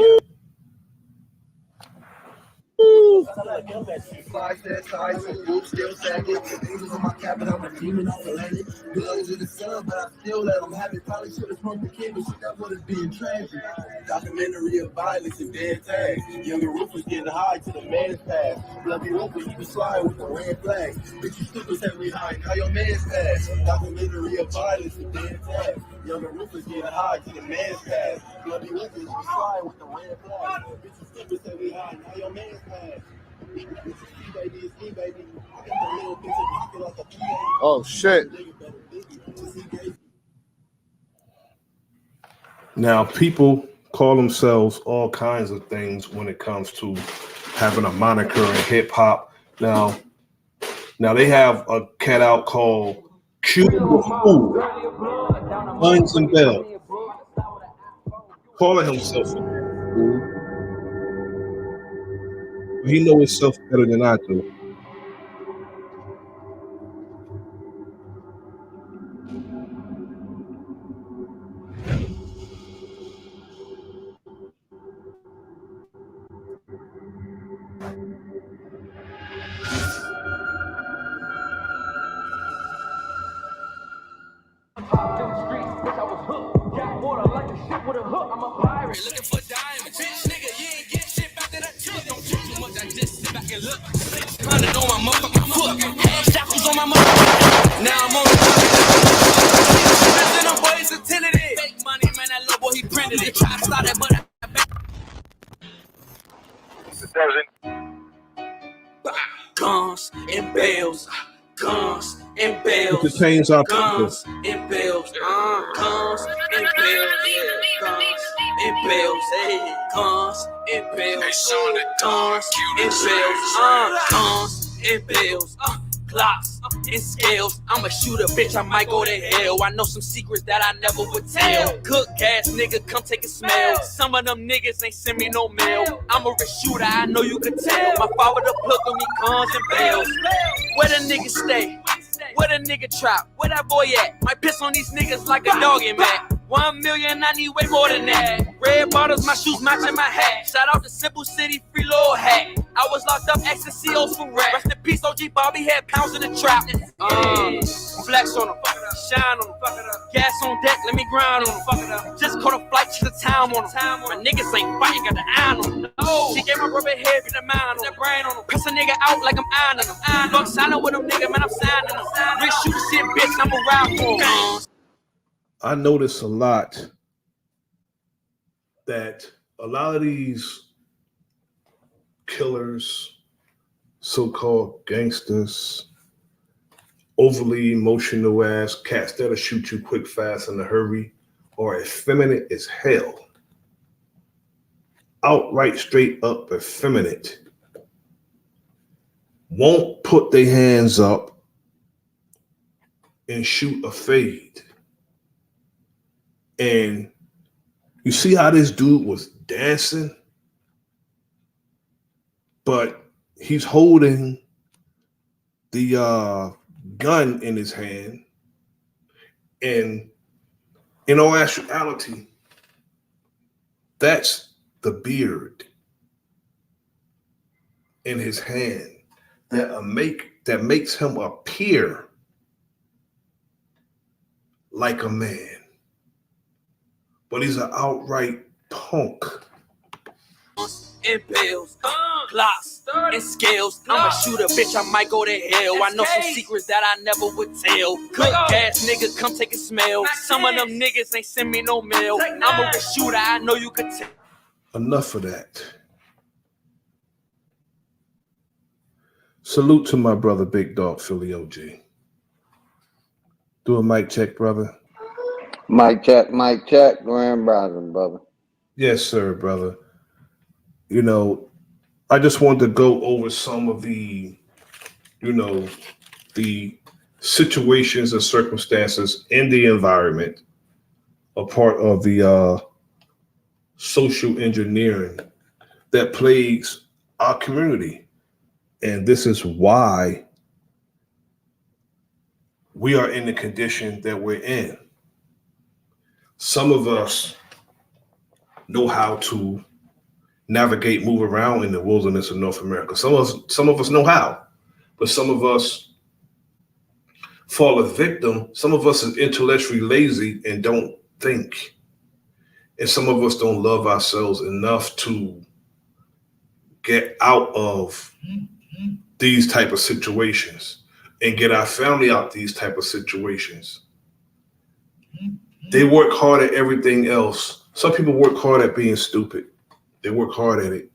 Slice that size, still sagging. Angels on my cabin, I'm a demon off the landing. Glows in the sun, but I still let them have it. Probably should have smoked the kid, but shit, that would have been tragic. Documentary of violence and dead tags. Younger roofers getting high to the man's pass. Bloody roper, he was sliding with the red flag. Bitch, you stupid, set me high, now your man's pass. Documentary of violence and dead tags. Younger roofers getting high to the man's pass. Bloody roper, he was sliding with the red flag. Bitch, you stupid, set me high, now your man's pass. Oh shit. Now people call themselves all kinds of things when it comes to having a moniker in hip hop. Now they have a cat out called Q the Fool, Guns and Bell, calling himself a fool. He knows himself better than I do. Looking for diamonds, bitch, nigga, you ain't get shit back that I took. Don't talk too much, I just sit back and look. 600 on my motherfucking foot, shackles on my motherfucking. Now I'm on the them boys attended it. Fake money, man, that little boy, he printed it. Try to start that, but guns and bells, guns and bells, It contains our guns and bells, guns and bells, guns and bells, hey, guns and bells, guns and bells, guns and bells, clocks and scales. I'm a shooter, bitch, I might go to hell. I know some secrets that I never would tell. Cook ass nigga, come take a smell. Some of them niggas ain't send me no mail. I'm a rich shooter, I know you could tell. My father the plug with me guns and bells. Where the niggas stay? Where the nigga trap? Where that boy at? Might piss on these niggas like a dog in Mac. 1 million, I need way more than that. Red bottles, my shoes matching my hat. Shout out to Simple City, free little hat. I was locked up, ecstasy, for rap. Rest in peace, OG Bobby had pounds in the trap. Flex on them, shine on them, gas on deck, let me grind on them. Just caught a flight to the town on them. My niggas ain't fighting, got the iron on them. She gave my rubber head with the mind on them. Brain on them. Press a nigga out like I'm ironing them. Fuck signing with them, nigga, man, I'm signing them. Rich shooter shit, bitch, I'm a ride for them. I notice a lot that a lot of these killers, so-called gangsters, overly emotional ass cats that'll shoot you quick, fast, in a hurry, are effeminate as hell. Outright, straight up effeminate. Won't put their hands up and shoot a fade. And you see how this dude was dancing, but he's holding the gun in his hand, and in all actuality, that's the beard in his hand that makes him appear like a man. But he's an outright punk. and bills, glocks and scales. I'm a shooter, bitch, I might go to hell. I know some secrets that I never would tell. Cook ass nigga, come take a smell. Some of them niggas ain't send me no mail. I'm a rich shooter, I know you could tell. Enough of that. Salute to my brother, Big Dog Philly OG. Do a mic check, brother. Mic check, Grand Rising, brother. Yes, sir, brother. You know, I just wanted to go over some of the, the situations and circumstances in the environment, a part of the social engineering that plagues our community. And this is why we are in the condition that we're in. Some of us know how to navigate, move around in the wilderness of North America. Some of us know how, but some of us fall a victim. Some of us is intellectually lazy and don't think. And some of us don't love ourselves enough to get out of these type of situations and get our family out these type of situations. They work hard at everything else. Some people work hard at being stupid. They work hard at it.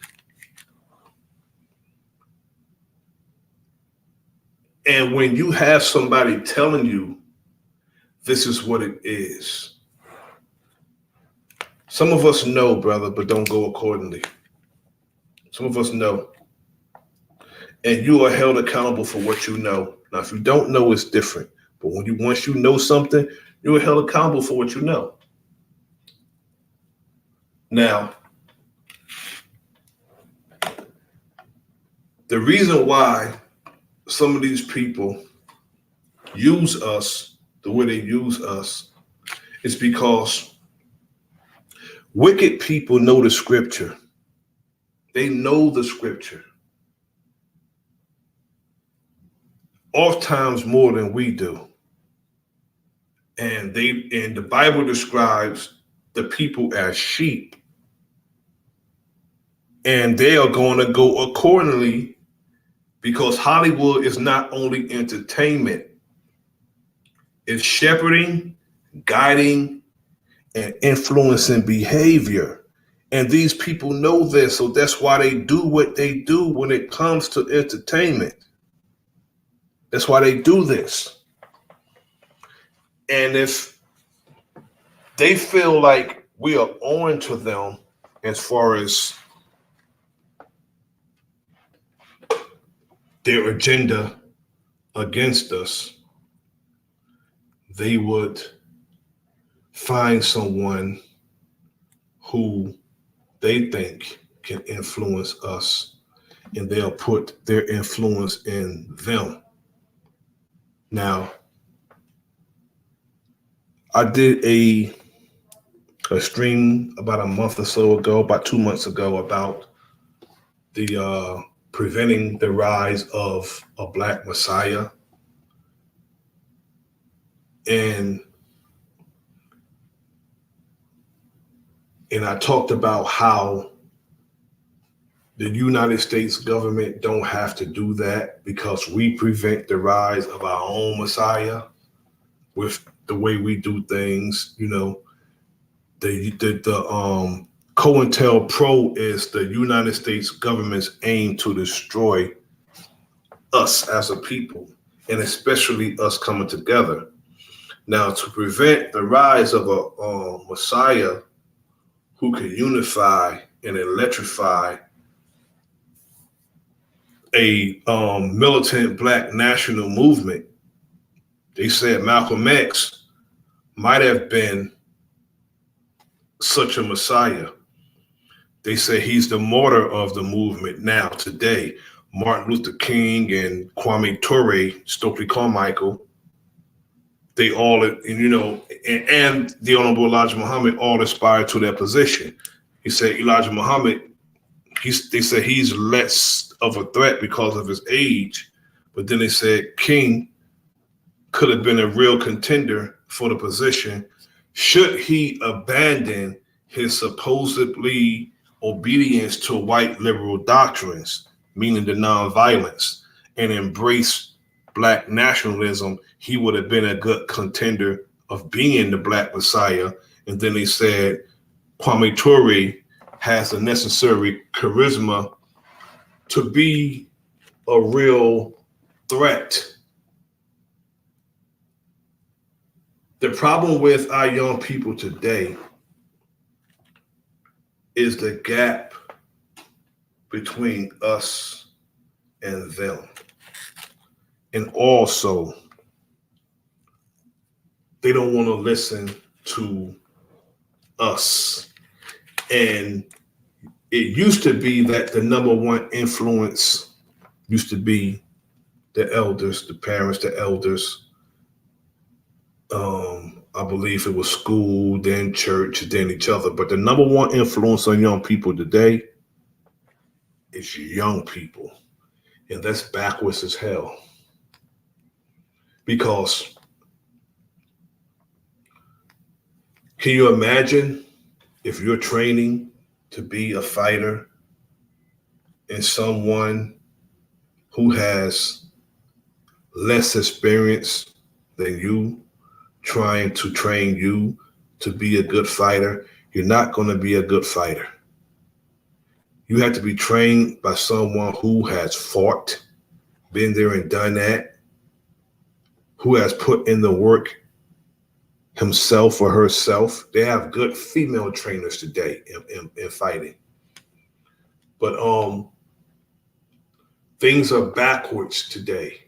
And when you have somebody telling you this is what it is, some of us know, brother, but don't go accordingly. Some of us know. And you are held accountable for what you know. Now, if you don't know, it's different. But once you know something, you are held accountable for what you know. Now, the reason why some of these people use us the way they use us is because wicked people know the scripture. They know the scripture. Oftentimes more than we do. And the Bible describes the people as sheep. And they are going to go accordingly because Hollywood is not only entertainment, it's shepherding, guiding, and influencing behavior. And these people know this, so that's why they do what they do when it comes to entertainment. That's why they do this. And if they feel like we are owing to them as far as their agenda against us, they would find someone who they think can influence us, and they'll put their influence in them. Now, I did a stream about a month or so ago, about 2 months ago, about the preventing the rise of a Black Messiah. And I talked about how the United States government don't have to do that because we prevent the rise of our own Messiah with the way we do things. You know, the COINTELPRO is the United States government's aim to destroy us as a people, and especially us coming together. Now, to prevent the rise of a Messiah who can unify and electrify a militant Black national movement, they said Malcolm X might have been such a Messiah. They say he's the martyr of the movement now, today. Martin Luther King and Kwame Ture, Stokely Carmichael, they all, and the Honorable Elijah Muhammad all aspire to their position. He said Elijah Muhammad, they said he's less of a threat because of his age, but then they said King could have been a real contender for the position should he abandon his supposedly obedience to white liberal doctrines, meaning the nonviolence, and embrace black nationalism, he would have been a good contender of being the Black Messiah. And then they said Kwame Ture has the necessary charisma to be a real threat. The problem with our young people today is the gap between us and them. And also, they don't want to listen to us. And it used to be that the number one influence used to be the elders, the parents, the elders. I believe it was school, then church, then each other. But the number one influence on young people today is young people. And that's backwards as hell. Because can you imagine if you're training to be a fighter and someone who has less experience than you trying to train you to be a good fighter? You're not going to be a good fighter. You have to be trained by someone who has fought, been there and done that, who has put in the work himself or herself. They have good female trainers today in fighting. But things are backwards today.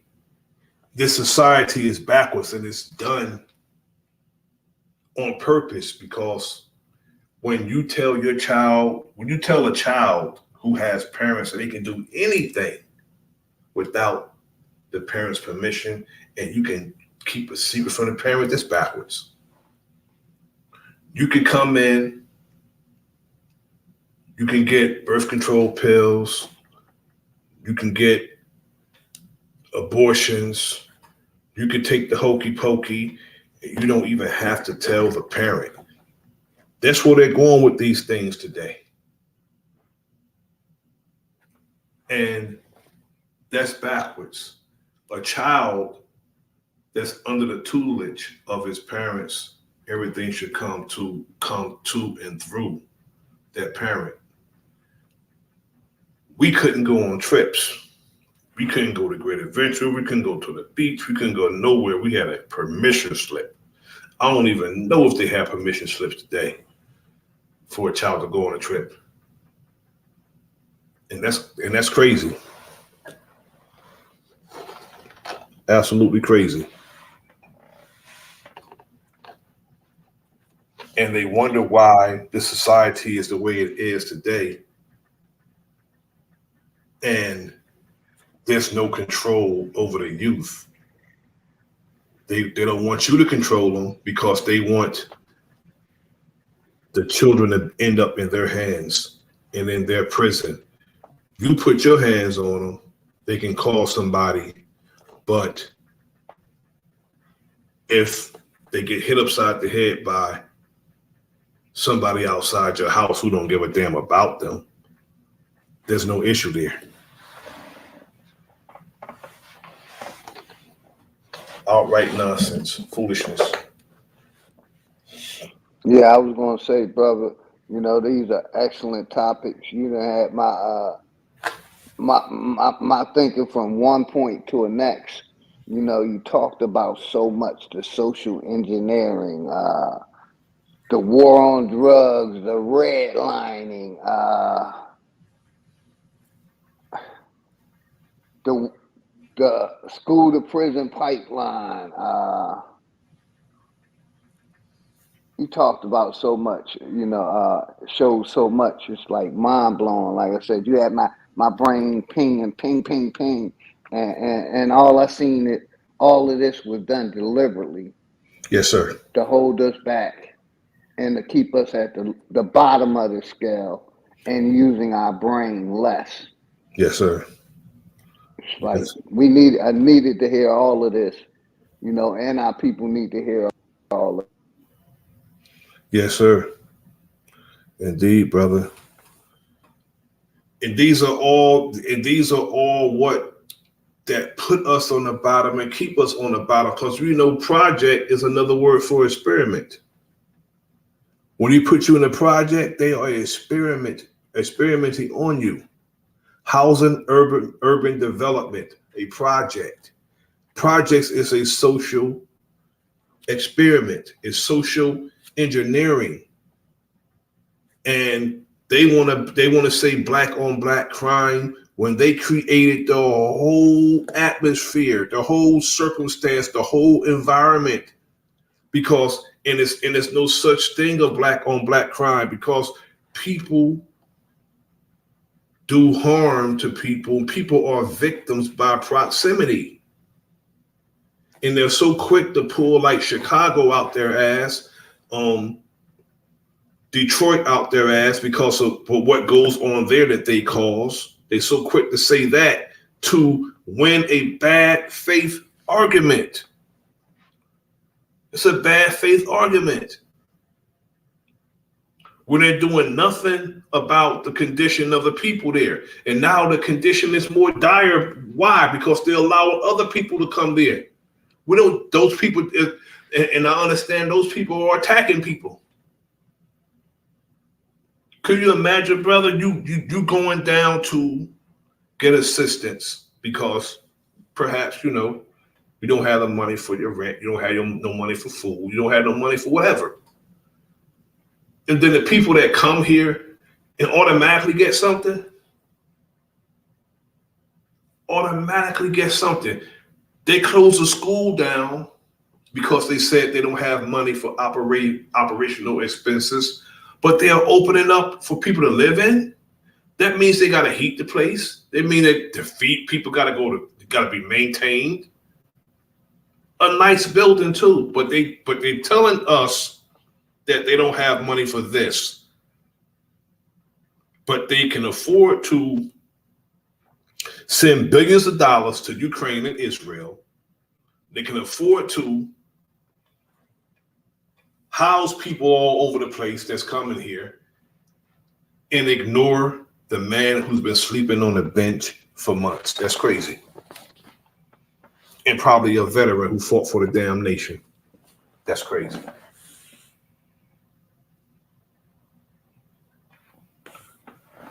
This society is backwards, and it's done on purpose, because when you tell a child who has parents that they can do anything without the parents' permission, and you can keep a secret from the parents, that's backwards. You can come in, you can get birth control pills, you can get abortions, you can take the hokey pokey, and you don't even have to tell the parent. That's where they're going with these things today. And that's backwards. A child that's under the tutelage of his parents, everything should come to and through that parent. We couldn't go on trips. We couldn't go to Great Adventure. We couldn't go to the beach. We couldn't go nowhere. We had a permission slip. I don't even know if they have permission slips today for a child to go on a trip. And that's crazy. Absolutely crazy. And they wonder why the society is the way it is today. And there's no control over the youth. They don't want you to control them, because they want the children to end up in their hands and in their prison. You put your hands on them, they can call somebody. But if they get hit upside the head by somebody outside your house who don't give a damn about them, there's no issue there. Outright nonsense, foolishness. Yeah, I was going to say, brother, these are excellent topics. You done had my thinking from one point to the next. You talked about so much, the social engineering, the war on drugs, the redlining, the school to prison pipeline. You talked about so much, showed so much. It's like mind blowing. Like I said, you had my brain ping and ping, ping, ping, and all I seen it. All of this was done deliberately. Yes, sir. To hold us back and to keep us at the bottom of the scale and using our brain less. Yes, sir. It's like I needed to hear all of this, and our people need to hear all of it. Yes, sir. Indeed, brother. And these are all what that put us on the bottom and keep us on the bottom, because we know project is another word for experiment. When you put you in a project, they are experimenting on you. Housing, urban development, a project. Projects is a social experiment. It's social engineering, and they want to say black on black crime when they created the whole atmosphere, the whole circumstance, the whole environment. Because and there's no such thing of black on black crime, because people do harm to people. People are victims by proximity. And they're so quick to pull like Chicago out their ass, Detroit out their ass because of what goes on there that they cause. They're so quick to say that to win a bad faith argument. It's a bad faith argument when they're doing nothing about the condition of the people there. And now the condition is more dire. Why? Because they're allowing other people to come there. We don't, those people, and I understand those people are attacking people. Could you imagine, brother, you going down to get assistance because perhaps, you don't have the money for your rent, you don't have no money for food, you don't have no money for whatever. And then the people that come here and automatically get something, they close the school down because they said they don't have money for operational expenses, but they are opening up for people to live in. That means they got to heat the place. They mean that the feed people got to be maintained. A nice building too, but they telling us that they don't have money for this, but they can afford to send billions of dollars to Ukraine and Israel. They can afford to house people all over the place that's coming here and ignore the man who's been sleeping on the bench for months. That's crazy. And probably a veteran who fought for the damn nation. That's crazy.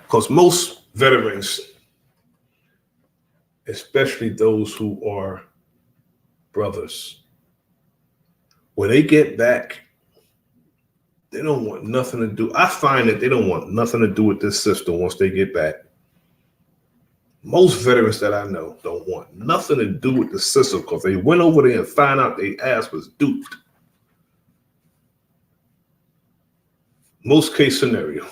Because most veterans, especially those who are brothers, when they get back, they don't want nothing to do. I find that they don't want nothing to do with this system once they get back. Most veterans that I know don't want nothing to do with the system because they went over there and found out their ass was duped. Most case scenario.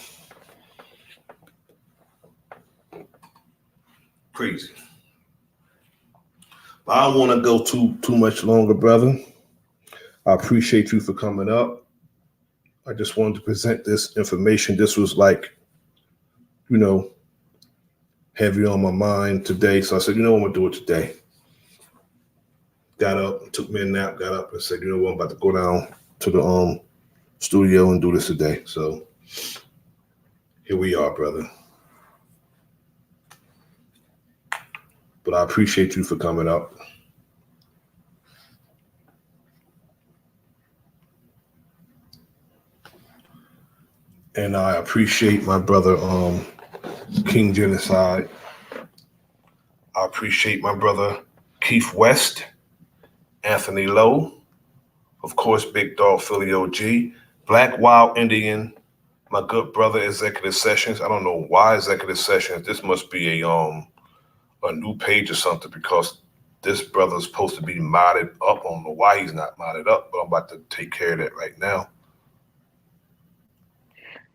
Crazy. But I don't want to go too much longer, brother. I appreciate you for coming up. I just wanted to present this information. This was like, heavy on my mind today. So I said, I'm going to do it today. Got up, took me a nap, got up and said, I'm about to go down to the studio and do this today. So here we are, brother. But I appreciate you for coming up. And I appreciate my brother, King Genocide. I appreciate my brother, Keith West, Anthony Lowe, of course, Big Dog Philly OG, Black Wild Indian, my good brother, Executive Sessions. I don't know why Executive Sessions. This must be a new page or something because this brother's supposed to be modded up. I don't know why he's not modded up, but I'm about to take care of that right now.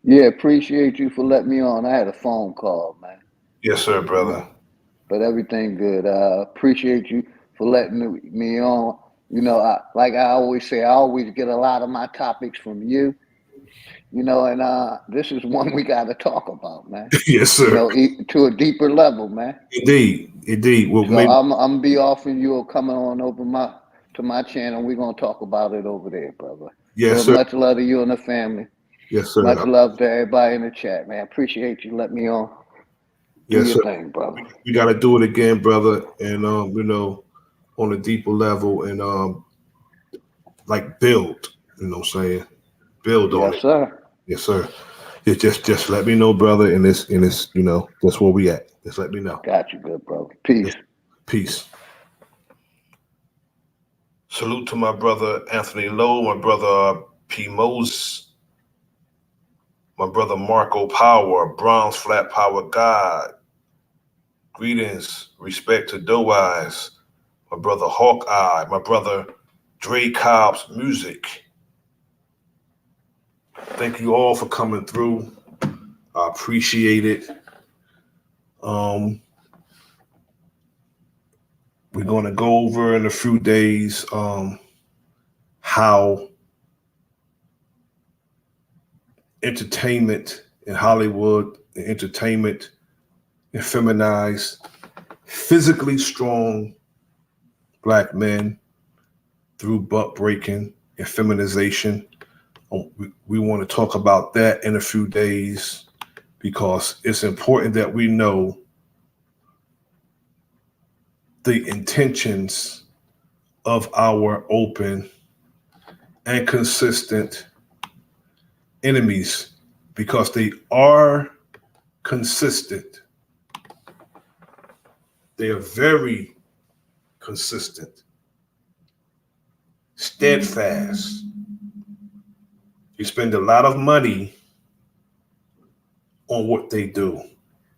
Yeah, appreciate you for letting me on. I had a phone call, man. Yes, sir, brother. But everything good. Appreciate you for letting me on. Like I always say, I always get a lot of my topics from you. And this is one we got to talk about, man. Yes, sir. To a deeper level, man. Indeed. Well, so I'm gonna be offering you coming on over to my channel. We're gonna talk about it over there, brother. Yes, so sir. Much love to you and the family. Yes, sir. Much love to everybody in the chat, man. Appreciate you letting me on. Do Yes, your sir. thing, brother. We got to do it again, brother, and on a deeper level, and like build. You know what I'm saying? Build on Yes, it. sir. Yes, sir. Just let me know, brother, and it's that's where we at. Just let me know. Got you, good brother. Peace. Peace. Salute to my brother Anthony Lowe, my brother P. Moses, my brother Marco Power, Bronze Flat Power God. Greetings, respect to Doe Eyes, my brother Hawkeye, my brother Dre Cobb's Music. Thank you all for coming through. I appreciate it. We're going to go over in a few days how entertainment in Hollywood, entertainment and feminized, physically strong Black men through butt breaking and feminization. We want to talk about that in a few days because it's important that we know the intentions of our open and consistent enemies, because they are consistent. They are very consistent, steadfast. You spend a lot of money on what they do.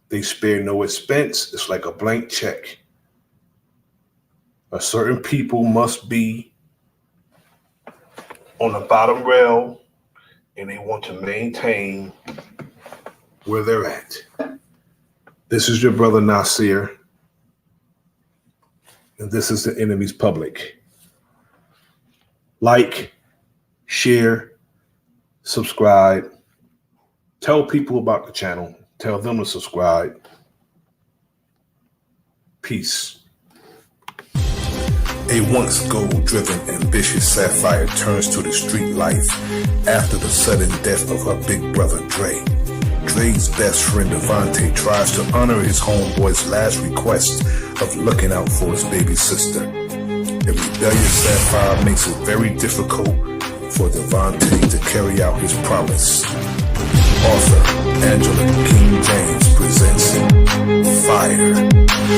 They spare no expense. It's like a blank check. A certain people must be on the bottom rail and they want to maintain where they're at. This is your brother Nasir, and this is the Enemy's Public. Like, share, subscribe, tell people about the channel, tell them to subscribe. Peace. A once goal-driven, ambitious Sapphire turns to the street life after the sudden death of her big brother Dre. Dre's best friend Devontae tries to honor his homeboy's last request of looking out for his baby sister. The rebellious Sapphire makes it very difficult for Devontae to carry out his promise. Author Angela King James presents Fire.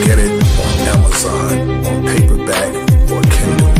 Get it on Amazon, on paperback, or Kindle.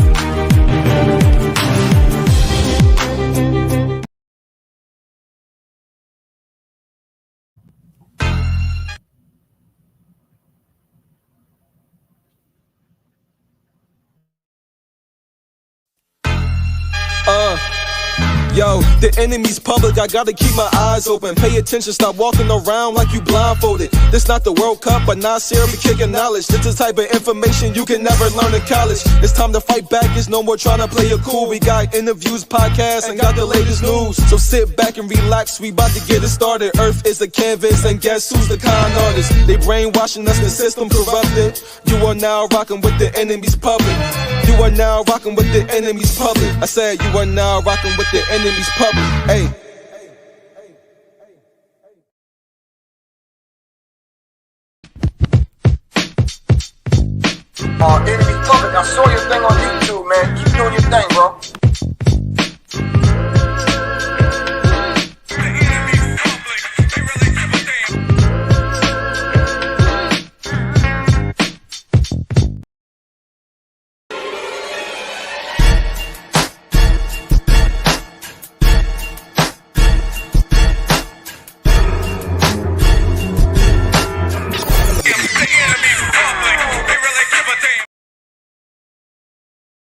Yo, the enemy's public, I gotta keep my eyes open. Pay attention, stop walking around like you blindfolded. This not the World Cup, but Nasir be kicking knowledge. This the type of information you can never learn in college. It's time to fight back, it's no more trying to play it cool. We got interviews, podcasts, and got the latest news. So sit back and relax, we about to get it started. Earth is a canvas, and guess who's the con artist? They brainwashing us, the system corrupted. You are now rocking with the enemy's public. You are now rocking with the enemy's public. I said you are now rocking with the enemy's public. Hey. Enemy public, I saw your thing on YouTube, man. Keep doing